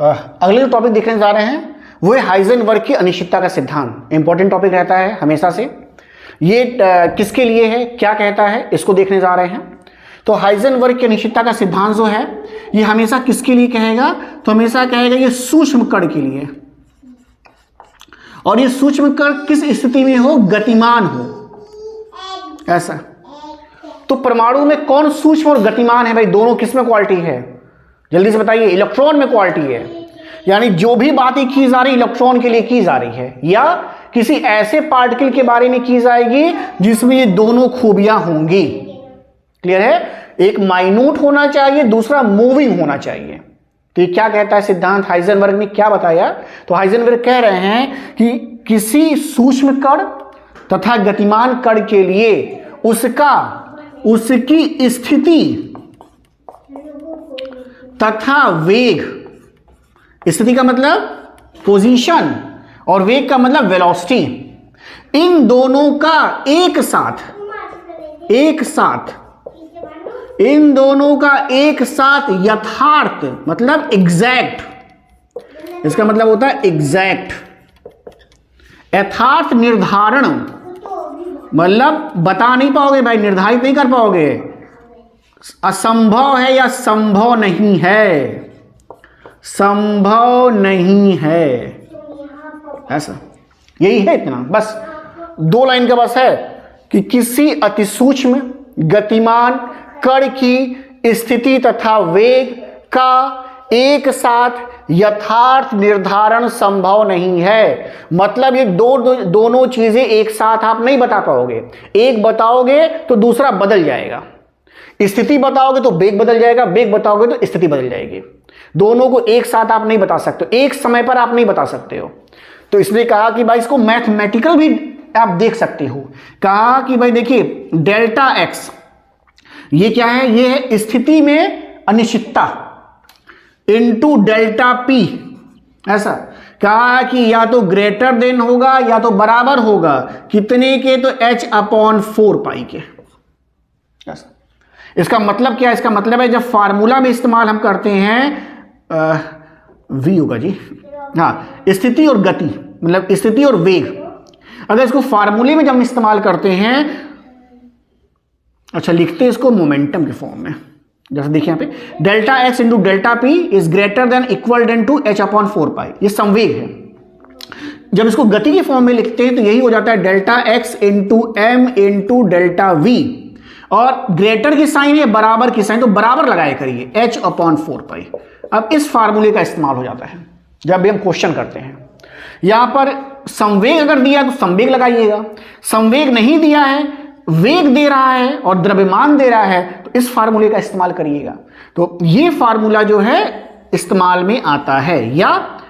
अगले जो टॉपिक देखने जा रहे हैं वो है हाइजेनबर्ग की अनिश्चितता का सिद्धांत। इंपॉर्टेंट टॉपिक रहता है हमेशा से। ये किसके लिए है, क्या कहता है, इसको देखने जा रहे हैं। तो हाइजेनबर्ग की अनिश्चितता का सिद्धांत जो है ये हमेशा किसके लिए कहेगा, तो हमेशा कहेगा ये सूक्ष्म कण के लिए। और ये सूक्ष्म कण किस स्थिति में हो, गतिमान हो, ऐसा। तो परमाणु में कौन सूक्ष्म और गतिमान है भाई, दोनों किस में क्वालिटी है, जल्दी से बताइए। इलेक्ट्रॉन में क्वालिटी है, यानी जो भी बातें की जा रही इलेक्ट्रॉन के लिए की जा रही है, या किसी ऐसे पार्टिकल के बारे में की जाएगी जिसमें ये दोनों खूबियां होंगी। क्लियर है, एक माइन्यूट होना चाहिए, दूसरा मूविंग होना चाहिए। तो ये क्या कहता है सिद्धांत, हाइजेनबर्ग ने क्या बताया, तो हाइजेनबर्ग कह रहे हैं कि किसी सूक्ष्म कण तथा गतिमान कण के लिए उसकी स्थिति तथा वेग, स्थिति का मतलब पोजीशन और वेग का मतलब वेलोसिटी, इन दोनों का एक साथ यथार्थ मतलब एग्जैक्ट, इसका मतलब होता है एग्जैक्ट, यथार्थ निर्धारण, मतलब बता नहीं पाओगे भाई, निर्धारित नहीं कर पाओगे, असंभव है या संभव नहीं है, संभव नहीं है, ऐसा। यही है, इतना बस, दो लाइन का बस है कि किसी अतिसूक्ष्म गतिमान कण की स्थिति तथा वेग का एक साथ यथार्थ निर्धारण संभव नहीं है। मतलब ये दोनों चीजें एक साथ आप नहीं बता पाओगे, एक बताओगे तो दूसरा बदल जाएगा, स्थिति बताओगे तो वेग बदल जाएगा, वेग बताओगे तो स्थिति बदल जाएगी। दोनों को एक साथ आप नहीं बता सकते, एक समय पर आप नहीं बता सकते हो। तो इसलिए कहा कि भाई इसको मैथमेटिकल भी आप देख सकते हो। कहा कि भाई देखिए डेल्टा एक्स ये क्या है, ये है स्थिति में अनिश्चितता इनटू डेल्टा पी, ऐसा। कहा कि या तो ग्रेटर देन होगा या तो बराबर होगा कितने के, तो h/4 पाई के, ऐसा। इसका मतलब क्या है, इसका मतलब है जब फार्मूला में इस्तेमाल हम करते हैं v होगा जी, हाँ, स्थिति और गति मतलब स्थिति और वेग, अगर इसको फार्मूले में जब हम इस्तेमाल करते हैं, अच्छा लिखते हैं इसको मोमेंटम के फॉर्म में, जैसे देखिए यहाँ पे delta x into delta p is greater than equal than to h/4 pi, ये संवेग है। जब इसको गति के फॉर्म में लिखते हैं तो यही हो जाता है delta x into m into delta v, और ग्रेटर की साइन है बराबर की साइन, तो बराबर लगाया करिए h/4 पाई। अब इस फार्मूले का इस्तेमाल हो जाता है जब भी हम क्वेश्चन करते हैं। यहां पर संवेग अगर दिया तो संवेग लगाइएगा, संवेग नहीं दिया है, वेग दे रहा है और द्रव्यमान दे रहा है, तो इस फार्मूले का इस्तेमाल करिएगा। तो ये फार्मूला जो है इस्तेमाल में आता है, या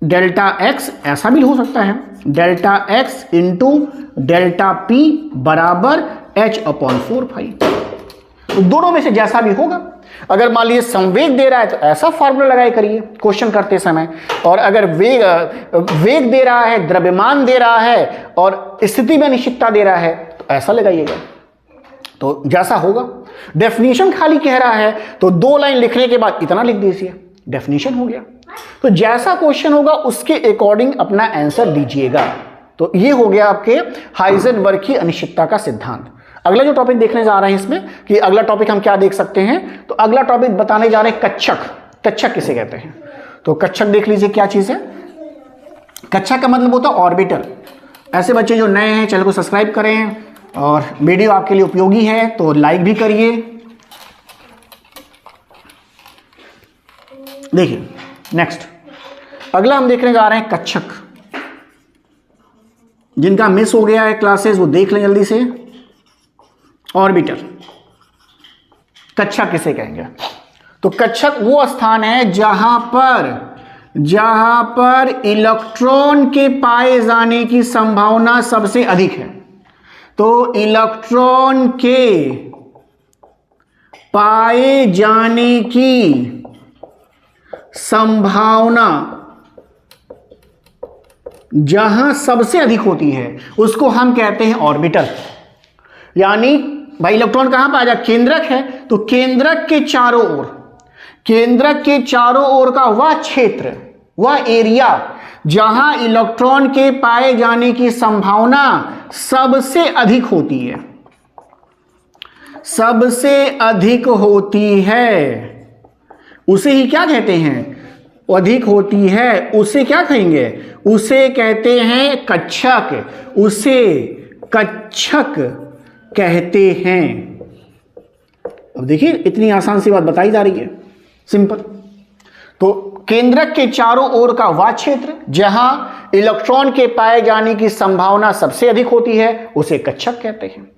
डेल्टा एक्स ऐसा भी हो सकता है, delta x into delta P बराबर h/4 पाई। तो दोनों में से जैसा भी होगा, अगर मान लीजिए संवेग दे रहा है तो ऐसा फार्मूला लगाए करिए क्वेश्चन करते समय, और अगर वेग दे रहा है, द्रव्यमान दे रहा है और स्थिति में अनिश्चितता दे रहा है तो ऐसा लगाइएगा, तो जैसा होगा। डेफिनेशन खाली कह रहा है तो 2 लाइन लिखने के बाद इतना लिख दीजिए, डेफिनेशन हो गया। तो जैसा क्वेश्चन होगा उसके अकॉर्डिंग अपना आंसर दीजिएगा। तो ये हो गया आपके हाइजेनबर्ग की अनिश्चितता का सिद्धांत। अगला जो टॉपिक देखने जा रहे हैं इसमें कि अगला टॉपिक हम क्या देख सकते हैं, तो अगला टॉपिक बताने जा रहे हैं कक्षक। कक्षक किसे कहते हैं, तो कक्षक देख लीजिए क्या चीज है। कक्षक का मतलब होता है ऑर्बिटर। ऐसे बच्चे जो नए हैं चैनल को सब्सक्राइब करें, और वीडियो आपके लिए उपयोगी है तो लाइक भी करिए। देखिए नेक्स्ट अगला हम देखने जा रहे हैं कक्षक। जिनका मिस हो गया है क्लासेस वो देख लें जल्दी से। ऑर्बिटर, कक्षक किसे कहेंगे? तो कक्षक वो स्थान है जहां पर इलेक्ट्रॉन के पाए जाने की संभावना सबसे अधिक है। तो इलेक्ट्रॉन के पाए जाने की संभावना जहां सबसे अधिक होती है उसको हम कहते हैं ऑर्बिटर। यानी भाई इलेक्ट्रॉन कहां पाया जाए? केंद्रक है, तो केंद्रक के चारों ओर का वह क्षेत्र, वह एरिया जहां इलेक्ट्रॉन के पाए जाने की संभावना सबसे अधिक होती है, उसे ही क्या कहते हैं? अधिक होती है, उसे क्या कहेंगे? उसे कहते हैं कक्षक, उसे कक्षक कहते हैं। अब देखिए इतनी आसान सी बात बताई जा रही है, सिंपल। तो केंद्रक के चारों ओर का वह क्षेत्र जहां इलेक्ट्रॉन के पाए जाने की संभावना सबसे अधिक होती है उसे कक्षक कहते हैं।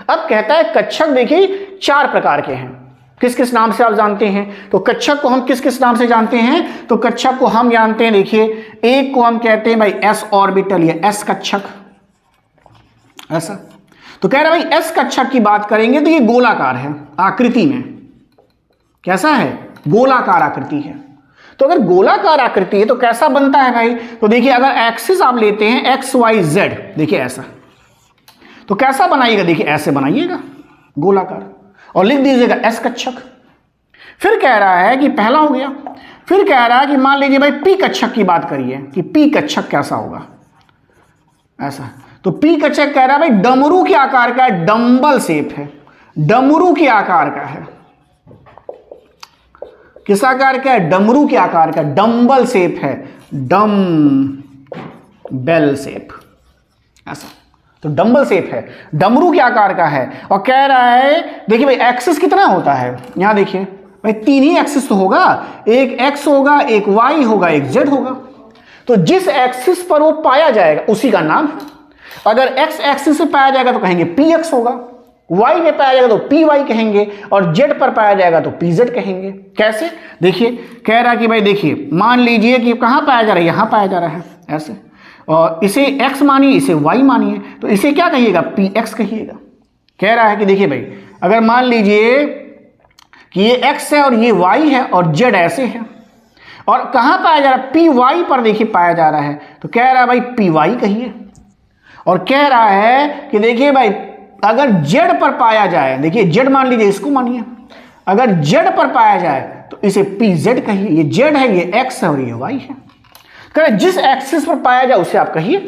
अब कहता है कक्षक देखिए 4 प्रकार के हैं। किस किस नाम से आप जानते हैं? तो कक्षक को हम किस किस नाम से जानते हैं? तो कक्षक को हम जानते हैं, देखिए एक को हम कहते हैं भाई एस ऑर्बिटल या एस कक्षक, ऐसा। तो कह रहा है भाई एस कक्षक की बात करेंगे तो ये गोलाकार है आकृति में। कैसा है? गोलाकार आकृति है। तो अगर गोलाकार आकृति है तो कैसा बनता है भाई? तो देखिए अगर एक्सिस आप लेते हैं एक्स वाई जेड, देखिए ऐसा, तो कैसा बनाइएगा? देखिए ऐसे बनाइएगा गोलाकार और लिख दीजिएगा एस कक्षक। फिर कह रहा है कि पहला हो गया। फिर कह रहा है कि मान लीजिए भाई पी कक्षक की बात करिए कि पी कक्षक कैसा होगा, ऐसा। तो पी कक्षक कह रहा है भाई डमरू के आकार का, डंबल शेप है, डमरू के आकार का है। किस आकार का है? डमरू के आकार का, डंबल शेप है, डम्बेल शेप, ऐसा। तो डंबल शेप है, डमरू के आकार का है। और कह रहा है देखिए भाई एक्सिस कितना होता है? यहां देखिए भाई 3 ही एक्सिस तो होगा, एक एक्स होगा, एक वाई होगा, एक जेड होगा। तो जिस एक्सिस पर वो पाया जाएगा उसी का नाम है। अगर एक्स एक्सिस से पाया जाएगा तो कहेंगे पी एक्स होगा, वाई में पाया जाएगा तो पी वाई कहेंगे, और जेड पर पाया जाएगा तो पी जेड कहेंगे। कैसे? देखिए कह रहा कि भाई देखिए मान लीजिए कि कहां पाया जा रहा है? यहां पाया जा रहा है, ऐसे। और इसे x मानिए, इसे y मानिए, तो इसे क्या कहिएगा? px कहिएगा। कह रहा है कि देखिए भाई अगर मान लीजिए कि ये x है और ये y है और z ऐसे है, और कहां पाया जा रहा है? py पर देखिए पाया जा रहा है, तो कह रहा है भाई py कहिए। और कह रहा है कि देखिए भाई अगर z पर पाया जाए, देखिए z मान लीजिए, इसको मानिए, अगर z पर पाया जाए तो इसे pz कहिए। ये z है, ये x है और ये y है। जिस एक्सिस पर पाया जाए उसे आप कहिए।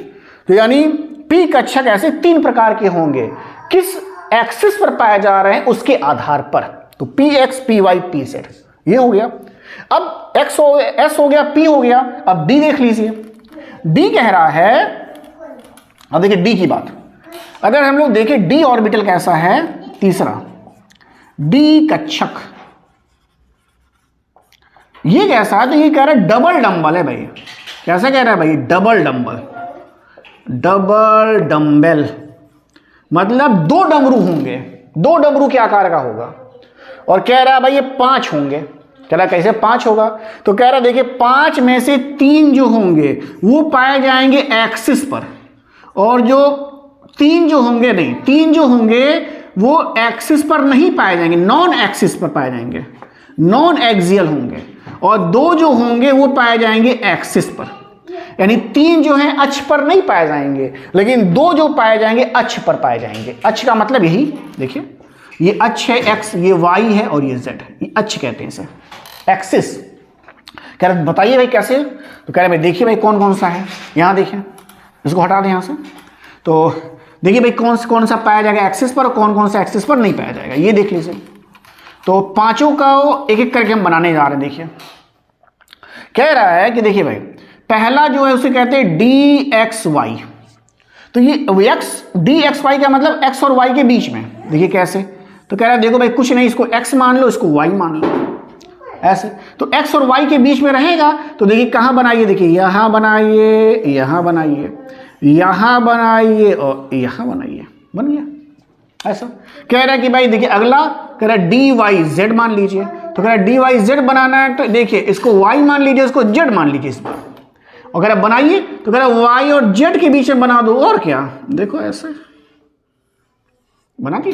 तो यानी पी कक्षक ऐसे 3 प्रकार के होंगे, किस एक्सिस पर पाया जा रहे हैं उसके आधार पर। तो p x, p y, p z, ये हो गया। अब एक्स हो, एस हो गया, पी हो गया। अब डी देख लीजिए। डी कह रहा है, अब देखिए डी की बात, अगर हम लोग देखें डी ऑर्बिटल कैसा है, तीसरा डी कक्षक, ये कैसा है? तो ये कह रहा है डबल डंबल है भाई। कैसा कह रहा है भाई? डबल डंबल, डबल डंबल, मतलब 2 डमरू होंगे, 2 डमरू के आकार का होगा। और कह रहा है भाई ये 5 होंगे। कह रहा कैसे 5 होगा? तो कह रहा देखिए 5 में से 3 जो होंगे वो पाए जाएंगे एक्सिस पर, और जो 3 जो होंगे नहीं, 3 जो होंगे वो एक्सिस पर नहीं पाए जाएंगे, नॉन एक्सिस पर पाए जाएंगे, नॉन एक्सियल होंगे। और 2 जो होंगे वो पाए जाएंगे एक्सिस पर, यानी 3 जो हैं अक्ष पर नहीं पाए जाएंगे, लेकिन 2 जो पाए जाएंगे अक्ष पर पाए जाएंगे। अक्ष का मतलब यही देखिए, ये अक्ष है x, ये y है और ये z है, ये अक्ष कहते हैं इसे, एक्सिस। कह रहे बताइए भाई कैसे? तो कह रहे भाई देखिए भाई कौन कौन सा है, यहां देखिए, इसको हटा दें यहां से। तो देखिए भाई कौन सा पाया जाएगा एक्सिस पर और कौन कौन सा एक्सिस पर नहीं पाया जाएगा, ये देख लीजिए। तो 5 का एक एक करके हम बनाने जा रहे हैं। देखिए कह रहा है कि देखिए भाई पहला जो है उसे कहते हैं डी एक्स वाई। तो ये एक्स, डी एक्स वाई का मतलब एक्स और वाई के बीच में। देखिए कैसे? तो कह रहा है देखो भाई कुछ नहीं, इसको एक्स मान लो, इसको वाई मान लो, ऐसे। तो एक्स और वाई के बीच में रहेगा। तो देखिए कहां बनाइए? देखिए यहां बनाइए, यहां बनाइए, यहां बनाइए और यहां बनाइए, बन गया ऐसा। कह रहा है कि भाई देखिए अगला कह रहा है डी वाई जेड मान लीजिए, तो कह रहा है डी वाई जेड बनाना है, तो देखिए इसको वाई मान लीजिए, इसको जेड मान लीजिए इस बार, और कह रहा बनाइए, तो कह रहा वाई और जेड के बीच में बना दो, और क्या, देखो ऐसे बना दिए।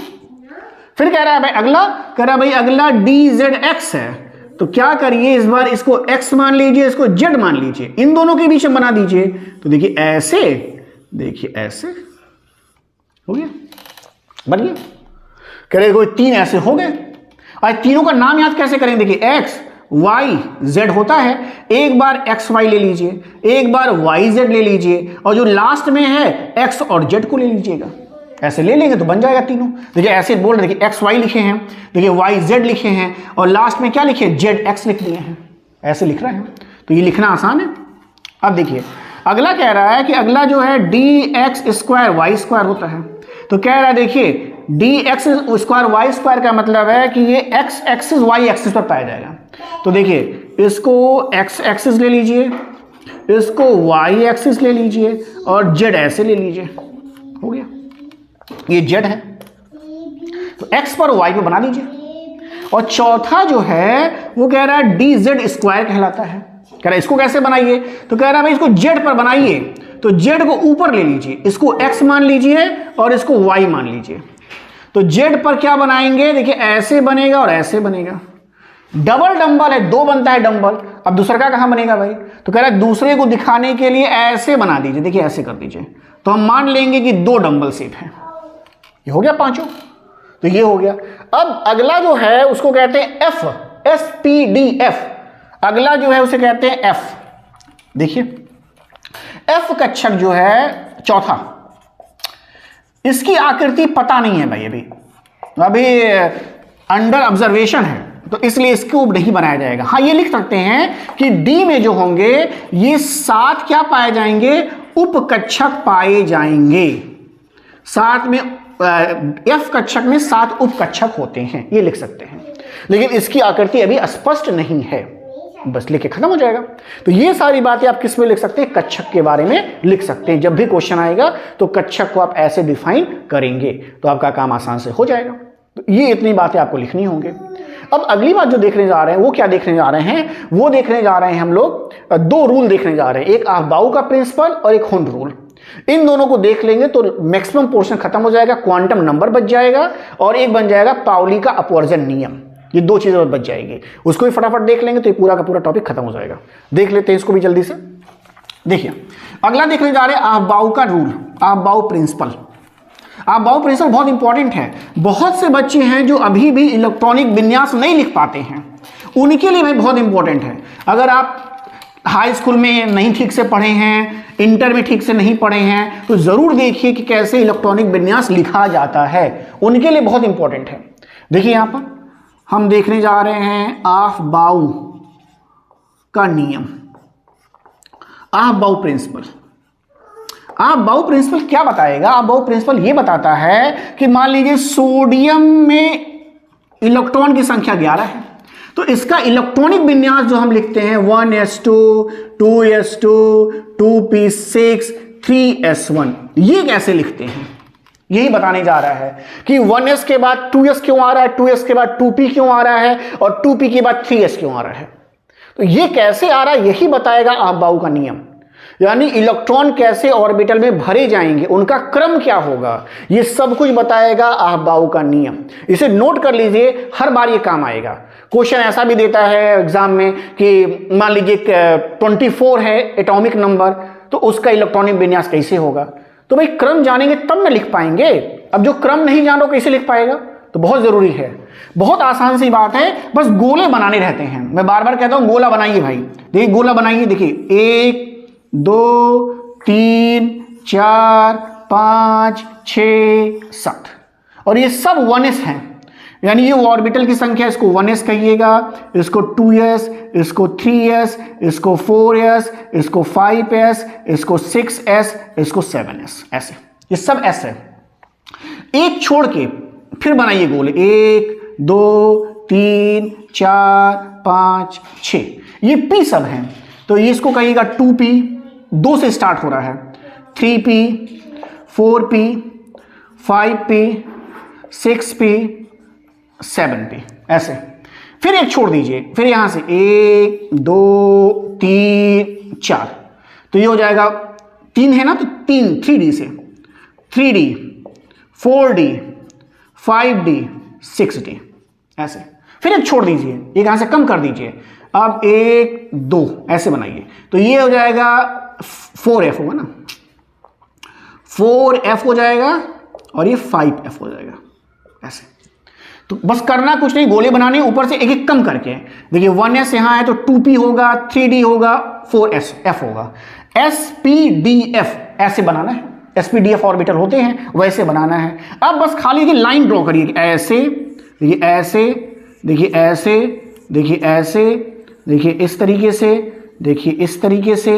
फिर कह रहा है भाई अगला, कह रहा है भाई अगला डी जेड एक्स है, तो क्या करिए इस बार इसको x मान लीजिए, इसको z मान लीजिए, इन दोनों के बीच में बना दीजिए, तो देखिए ऐसे, देखिए ऐसे हो गया, बन गया। कह रहे कोई 3 ऐसे हो गए। और तीनों का नाम याद कैसे करेंगे, देखिए x y z होता है, एक बार x y ले लीजिए, एक बार y z ले लीजिए, और जो लास्ट में है x और z को ले लीजिएगा, ऐसे ले लेंगे तो बन जाएगा तीनों। देखिए ऐसे बोल रहे, देखिए एक्स वाई लिखे हैं, देखिए वाई जेड लिखे हैं, और लास्ट में क्या लिखे, जेड एक्स लिख दिए हैं, ऐसे लिख रहे हैं, तो ये लिखना आसान है। अब देखिए अगला कह रहा है कि अगला जो है d x square y square होता है, तो कह रहा है देखिए d x square y square का मतलब है कि ये एक्स एक्सिस वाई एक्सिस पर पाया जाएगा। तो देखिए इसको एक्स एक्सिस ले लीजिए, इसको वाई एक्सिस ले लीजिए, और जेड ऐसे ले लीजिए, हो गया, ये z है, तो x पर y पे बना दीजिए। और चौथा जो है वो कह रहा है डी जेड स्क्वायर कहलाता है, कह रहा है इसको कैसे बनाइए, तो कह रहा है भाई इसको z पर बनाइए, तो z को ऊपर ले लीजिए, इसको x मान लीजिए और इसको y मान लीजिए, तो z पर क्या बनाएंगे, देखिए ऐसे बनेगा और ऐसे बनेगा, डबल डंबल है, 2 बनता है डंबल। अब दूसरा का कहां बनेगा भाई, तो कह रहा है दूसरे को दिखाने के लिए ऐसे बना दीजिए, देखिए ऐसे कर दीजिए, तो हम मान लेंगे कि 2 डंबल सेट है, ये हो गया पांचों, तो ये हो गया। अब अगला जो है उसको कहते हैं एफ, SPD एफ, अगला जो है उसे कहते हैं एफ। देखिए एफ कक्षक जो है चौथा, इसकी आकृति पता नहीं है भाई, अभी अंडर ऑब्जर्वेशन है, तो इसलिए इसको नहीं बनाया जाएगा। हाँ ये लिख सकते हैं कि डी में जो होंगे ये 7 क्या पाए जाएंगे, उपकक्षक पाए जाएंगे, साथ में एफ कक्षक में 7 उपकक्षक होते हैं, ये लिख सकते हैं, लेकिन इसकी आकृति अभी स्पष्ट नहीं है, बस लिख के खत्म हो जाएगा। तो ये सारी बातें आप किस में लिख सकते हैं, कक्षक के बारे में लिख सकते हैं। जब भी क्वेश्चन आएगा तो कक्षक को आप ऐसे डिफाइन करेंगे तो आपका काम आसान से हो जाएगा। तो ये इतनी बातें आपको लिखनी होंगी। अब अगली बात जो देखने जा रहे हैं वो क्या देखने जा रहे हैं, वो देखने जा रहे हैं हम लोग 2 रूल देखने जा रहे हैं, एक अफबाउ का प्रिंसिपल और एक हुंड रूल। इन दोनों को देख लेंगे तो मैक्सिमम पोर्शन खत्म हो जाएगा, क्वांटम नंबर बच जाएगा, और एक बन जाएगा पाउली का अपवर्जन नियम, ये 2 चीजें बच जाएगी। उसको भी फटाफट देख लेंगे तो ये पूरा का पूरा टॉपिक खत्म हो जाएगा। देख लेते हैं इसको भी जल्दी से। देखिए अगला देखने जा रहे हैं अफबाउ का rule, Aufbau principal. Aufbau principal बहुत इंपॉर्टेंट है। बहुत से बच्चे हैं जो अभी भी इलेक्ट्रॉनिक विन्यास नहीं लिख पाते हैं, उनके लिए भी बहुत इंपॉर्टेंट है। अगर आप हाई स्कूल में नहीं ठीक से पढ़े हैं, इंटर में ठीक से नहीं पढ़े हैं, तो जरूर देखिए कि कैसे इलेक्ट्रॉनिक विन्यास लिखा जाता है, उनके लिए बहुत इंपॉर्टेंट है। देखिए यहां पर हम देखने जा रहे हैं अफबाउ का नियम, अफबाउ प्रिंसिपल। अफबाउ प्रिंसिपल क्या बताएगा, अफबाउ प्रिंसिपल ये बताता है कि मान लीजिए सोडियम में इलेक्ट्रॉन की संख्या 11 है, तो इसका इलेक्ट्रॉनिक विन्यास जो हम लिखते हैं 1s2 2s2 2p6 3s1, ये कैसे लिखते हैं यही बताने जा रहा है कि 1s के बाद 2s क्यों आ रहा है, 2s के बाद 2p क्यों आ रहा है, और 2p के बाद 3s क्यों आ रहा है। तो ये कैसे आ रहा है यही बताएगा अफबाउ का नियम, यानी इलेक्ट्रॉन कैसे ऑर्बिटल में भरे जाएंगे, उनका क्रम क्या होगा, ये सब कुछ बताएगा अफबाउ का नियम। इसे नोट कर लीजिए, हर बार ये काम आएगा। क्वेश्चन ऐसा भी देता है एग्जाम में कि मान लीजिए 24 है एटॉमिक नंबर, तो उसका इलेक्ट्रॉनिक विन्यास कैसे होगा, तो भाई क्रम जानेंगे तब ना लिख पाएंगे। अब जो क्रम नहीं जानो कैसे लिख पाएगा, तो बहुत जरूरी है। बहुत आसान सी बात है, बस गोले बनाने रहते हैं। मैं बार बार कहता हूं गोला बनाइए भाई, देखिए गोला बनाइए, देखिए 1 2 3 4 5 6 7, और ये सब 1s हैं, यानी ये ऑर्बिटल की संख्या, इसको 1s कहिएगा, इसको 2s, इसको 3s, इसको 4s, इसको 5s, इसको 6s, इसको 7s, ऐसे ये सब s है। एक छोड़ के फिर बनाइए गोले, 1 2 3 4 5 6, ये p सब हैं, तो ये इसको कहिएगा 2p, 2 से स्टार्ट हो रहा है, 3p, 4p, 5p, 6p, 7p, ऐसे। फिर एक छोड़ दीजिए, फिर यहां से 1 2 3 4, तो ये हो जाएगा 3 है ना, तो 3d से 3d, 4d, 5d, 6d, ऐसे। फिर एक छोड़ दीजिए, एक यहां से कम कर दीजिए, अब 1 2 ऐसे बनाइए, तो ये हो जाएगा 4f होगा ना, 4f हो जाएगा और ये 5f हो जाएगा, ऐसे। तो बस करना कुछ नहीं, गोले बनाने ऊपर से एक एक कम करके। देखिए 1s यहां है तो 2p होगा, 3d होगा, 4f होगा, spdf ऐसे बनाना है, spdf ऑर्बिटल होते हैं वैसे बनाना है। अब बस खाली की लाइन ड्रॉ करिए, ऐसे, देखिए ऐसे, देखिए ऐसे, देखिए ऐसे, देखिए इस तरीके से, देखिए इस तरीके से,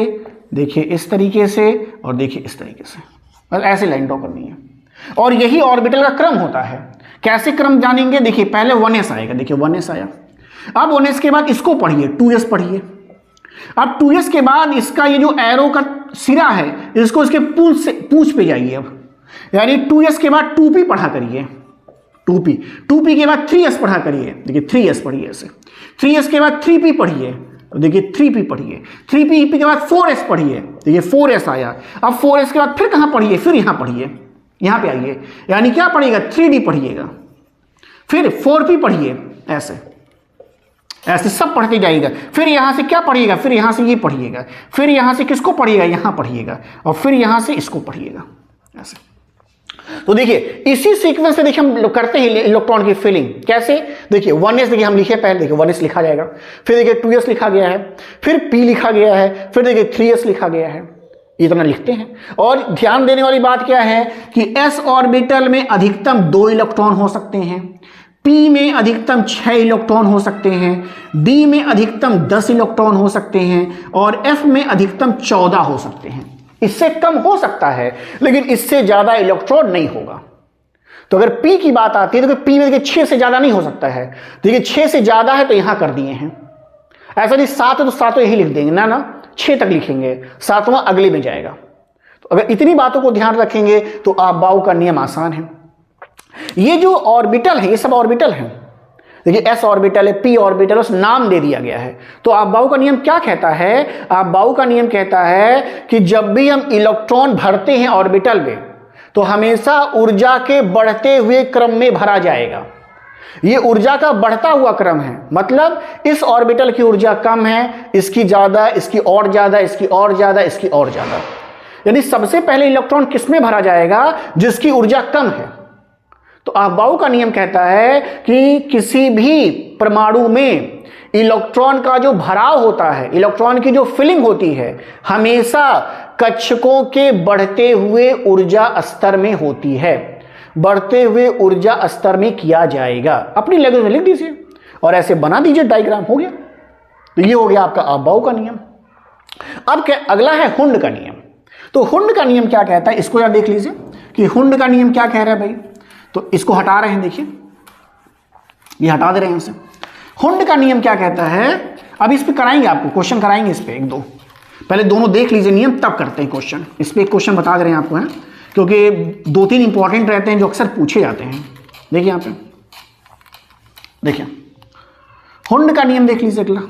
देखिए इस तरीके से, और देखिए इस तरीके से, बस ऐसे लाइन ड्रॉ करनी है। और यही ऑर्बिटल का क्रम होता है। कैसे क्रम जानेंगे, देखिए पहले 1s आएगा, देखिए 1s आया, अब 1s के बाद इसको पढ़िए, 2s पढ़िए, अब 2s के बाद इसका ये जो एरो का सिरा है इसको इसके पूंछ पे जाइए, अब यानी 2s के बाद 2p पढ़ा करिए, 2p के बाद 3s पढ़ा करिए, देखिए 3s पढ़िए ऐसे, 3s के बाद 3p पढ़िए, तो देखिए 3p पढ़िए, 3p के बाद 4s पढ़िए, देखिए 4s आया, अब 4s के बाद फिर कहां पढ़िए, फिर यहां पढ़िए, यहां पे आइए, यानी क्या पढ़िएगा, 3d पढ़िएगा, फिर 4p पढ़िए, ऐसे ऐसे सब पढ़ते जाइएगा। फिर यहां से क्या पढ़िएगा, फिर यहां से ये पढ़िएगा, फिर यहां से किसको पढ़िएगा, यहां पढ़िएगा, और फिर यहां से इसको पढ़िएगा, ऐसे। तो देखिए इसी सीक्वेंस से देखिए हम करते हैं इलेक्ट्रॉन की फिलिंग कैसे। देखिए 1s देखिए हम लिखे पहले, देखिए 1s लिखा जाएगा, फिर देखिए 2s लिखा गया है, फिर p लिखा गया है, फिर देखिए 3s लिखा गया है, इतना लिखते हैं। और ध्यान देने वाली बात क्या है कि s ऑर्बिटल में अधिकतम 2 इलेक्ट्रॉन हो सकते हैं, p में अधिकतम 6 इलेक्ट्रॉन हो सकते हैं, d में अधिकतम 10 इलेक्ट्रॉन हो सकते हैं, और f में अधिकतम 14 हो सकते हैं। इससे कम हो सकता है लेकिन इससे ज्यादा इलेक्ट्रॉन नहीं होगा। तो अगर p की बात आती है तो p में देखिए 6 से ज्यादा नहीं हो सकता है, देखिए 6 से ज्यादा है तो यहां कर दिए हैं, ऐसा नहीं 7 है तो 7 यही लिख देंगे, ना 6 तक लिखेंगे, 7वां अगले में जाएगा। तो अगर इतनी बातों को ध्यान रखेंगे तो अबाउ का नियम आसान है। ये जो ऑर्बिटल है ये सब ऑर्बिटल है, देखिए s ऑर्बिटल है, p ऑर्बिटल, उस नाम दे दिया गया है। तो अबाउ का नियम क्या कहता है, अबाउ का नियम कहता है कि जब भी हम इलेक्ट्रॉन भरते हैं ऑर्बिटल में तो हमेशा ऊर्जा के बढ़ते हुए क्रम में भरा जाएगा। ये ऊर्जा का बढ़ता हुआ क्रम है, मतलब इस ऑर्बिटल की ऊर्जा कम है, इसकी ज्यादा, इसकी और ज्यादा, इसकी और ज्यादा, इसकी और ज्यादा, यानी सबसे पहले इलेक्ट्रॉन किसमें भरा जाएगा, जिसकी ऊर्जा कम है। तो अबाउ का नियम कहता है कि किसी भी परमाणु में इलेक्ट्रॉन का जो भराव होता है, इलेक्ट्रॉन की जो फिलिंग होती है, हमेशा कक्षकों के बढ़ते हुए ऊर्जा स्तर में होती है, बढ़ते हुए ऊर्जा स्तर में किया जाएगा। अपनी लैंग्वेज में लिख दीजिए और ऐसे बना दीजिए, डायग्राम हो गया। तो ये हो गया आपका अबाउ का नियम। अब क्या अगला है हुंड का नियम। तो हुंड का नियम क्या कहता है, इसको यार देख लीजिए कि हुंड का नियम क्या कह रहा है भाई। तो इसको हटा रहे हैं, देखिए ये हटा दे रहे हैं इसे। हुंड का नियम क्या कहता है, अब इस पे कराएंगे, आपको क्वेश्चन कराएंगे इस पे एक दो, पहले दोनों देख लीजिए नियम तब करते हैं क्वेश्चन। इस पे एक क्वेश्चन बता दे रहे हैं आपको, है क्योंकि 2-3 इंपॉर्टेंट रहते हैं जो अक्सर पूछे जाते हैं। देखिए यहाँ पे, देखिए हुंड का नियम देख लीजिए अगला।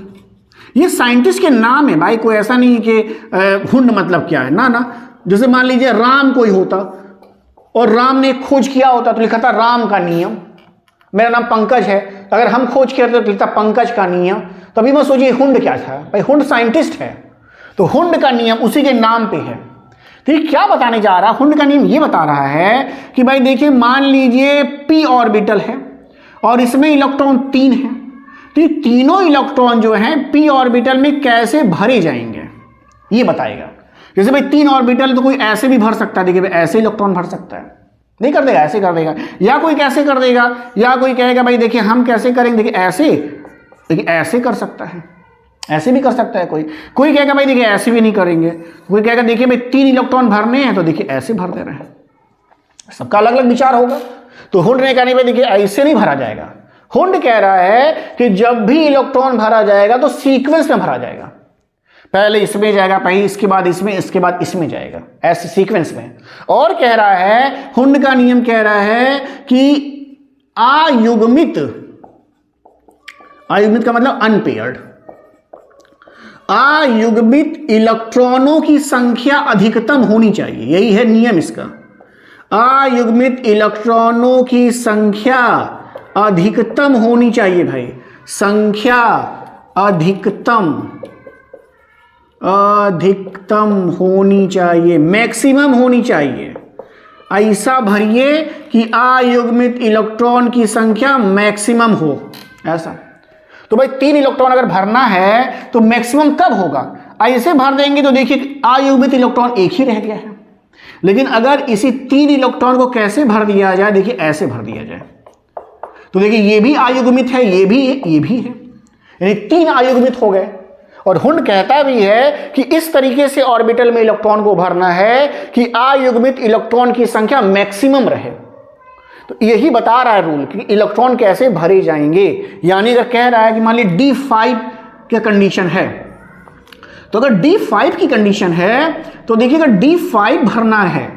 ये साइंटिस्ट के नाम है भाई, कोई ऐसा नहीं कि हुंड मतलब क्या है, ना ना। जैसे मान लीजिए राम कोई होता और राम ने खोज किया होता तो लिखा था राम का नियम। मेरा नाम पंकज है, अगर हम खोज करते तो लिखता पंकज का नियम। तो अभी मैं सोचिए हुंड क्या था भाई, हुंड साइंटिस्ट है, तो हुंड का नियम उसी के नाम पे है। तो ये क्या बताने जा रहा है, हुंड का नियम ये बता रहा है कि भाई देखिए मान लीजिए p ऑर्बिटल है और इसमें इलेक्ट्रॉन 3 है, तो ये तीनों इलेक्ट्रॉन जो हैं p ऑर्बिटल में कैसे भरे जाएंगे ये बताएगा। जैसे भाई 3 ऑर्बिटल तो कोई ऐसे भी भर सकता है, देखिए भाई ऐसे इलेक्ट्रॉन भर सकता है, नहीं कर देगा, ऐसे कर देगा, या कोई कैसे कर देगा, या कोई कहेगा भाई देखिए हम कैसे करेंगे, देखिए ऐसे, देखिए ऐसे कर सकता है, ऐसे भी कर सकता है। कोई कहेगा भाई देखिए ऐसे भी नहीं करेंगे, कोई कहेगा देखिए भाई 3 इलेक्ट्रॉन भरने हैं तो देखिए ऐसे भर दे रहे हैं। सबका अलग अलग विचार होगा। तो हुंड ने कहा नहीं भाई देखिए ऐसे नहीं भरा जाएगा। हुंड कह रहा है कि जब भी इलेक्ट्रॉन भरा जाएगा तो सीक्वेंस में भरा जाएगा। पहले इसमें जाएगा, पहले इसके बाद इसमें, इसके बाद इसमें जाएगा, ऐसे सीक्वेंस में। और कह रहा है, हुंड का नियम कह रहा है कि अयुग्मित, अयुग्मित का मतलब अनपेयर्ड, अयुग्मित इलेक्ट्रॉनों की संख्या अधिकतम होनी चाहिए, यही है नियम इसका। अयुग्मित इलेक्ट्रॉनों की संख्या अधिकतम होनी चाहिए भाई, संख्या अधिकतम होनी चाहिए, मैक्सिमम होनी चाहिए। ऐसा भरिए कि अयुग्मित इलेक्ट्रॉन की संख्या मैक्सिमम हो, ऐसा। तो भाई 3 इलेक्ट्रॉन अगर भरना है तो मैक्सिमम कब होगा? ऐसे भर देंगे तो देखिए अयुग्मित इलेक्ट्रॉन एक ही रह गया है। लेकिन अगर इसी 3 इलेक्ट्रॉन को कैसे भर दिया जाए, देखिए ऐसे भर दिया जाए तो देखिए ये भी अयुग्मित है, ये भी है, यानी 3 अयुग्मित हो गए। और हुंड कहता भी है कि इस तरीके से ऑर्बिटल में इलेक्ट्रॉन को भरना है कि अयुग्मित इलेक्ट्रॉन की संख्या मैक्सिमम रहे। तो यही बता रहा है रूल कि इलेक्ट्रॉन कैसे भरे जाएंगे। यानी अगर कह रहा है कि मान ली D5 की कंडीशन है, तो अगर D5 की कंडीशन है तो देखिए अगर D5 भरना है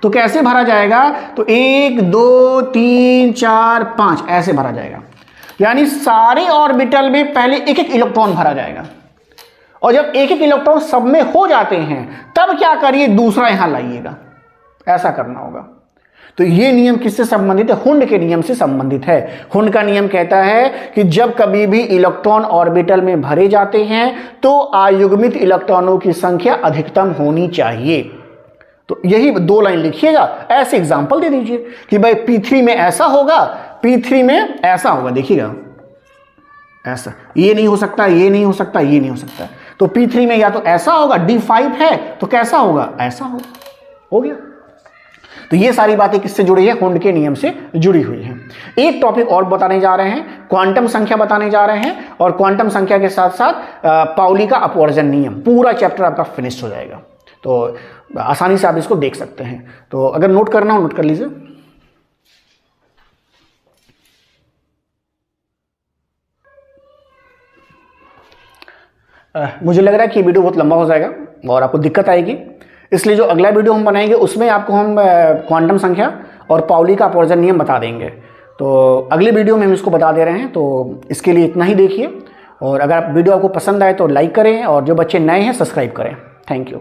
तो कैसे भरा जाएगा? तो 1 2 3 4 5 ऐसे भरा जाएगा। यानी सारे ऑर्बिटल में पहले एक एक इलेक्ट्रॉन भरा जाएगा, और जब एक एक इलेक्ट्रॉन सब में हो जाते हैं तब क्या करिए, दूसरा यहां लाइएगा, ऐसा करना होगा। तो ये नियम किससे संबंधित है? हुंड के नियम से संबंधित है। हुंड का नियम कहता है कि जब कभी भी इलेक्ट्रॉन ऑर्बिटल में भरे जाते हैं तो अयुग्मित इलेक्ट्रॉनों की संख्या अधिकतम होनी चाहिए। तो यही 2 लाइन लिखिएगा, ऐसे एग्जांपल दे दीजिए कि भाई P3 में ऐसा होगा, P3 में ऐसा होगा, देखिएगा ऐसा, ये नहीं हो सकता, ये नहीं हो सकता, ये नहीं हो सकता। तो P3 में या तो ऐसा होगा, D5 है तो कैसा होगा, ऐसा होगा, हो गया। तो ये सारी बातें किससे जुड़ी है? हुंड के नियम से जुड़ी हुई हैं। एक टॉपिक और बताने जा रहे हैं, क्वांटम संख्या बताने जा रहे हैं, और क्वांटम संख्या के साथ साथ पाउली का अपवर्जन नियम, पूरा चैप्टर आपका फिनिश हो जाएगा। तो आसानी से आप इसको देख सकते हैं। तो अगर नोट करना हो नोट कर लीजिए। मुझे लग रहा है कि ये वीडियो बहुत लंबा हो जाएगा और आपको दिक्कत आएगी, इसलिए जो अगला वीडियो हम बनाएंगे उसमें आपको हम क्वांटम संख्या और पाउली का अपवर्जन नियम बता देंगे। तो अगले वीडियो में हम इसको बता दे रहे हैं। तो इसके लिए इतना ही देखिए, और अगर वीडियो आपको पसंद आए तो लाइक करें, और जो बच्चे नए हैं सब्सक्राइब करें। Thank you.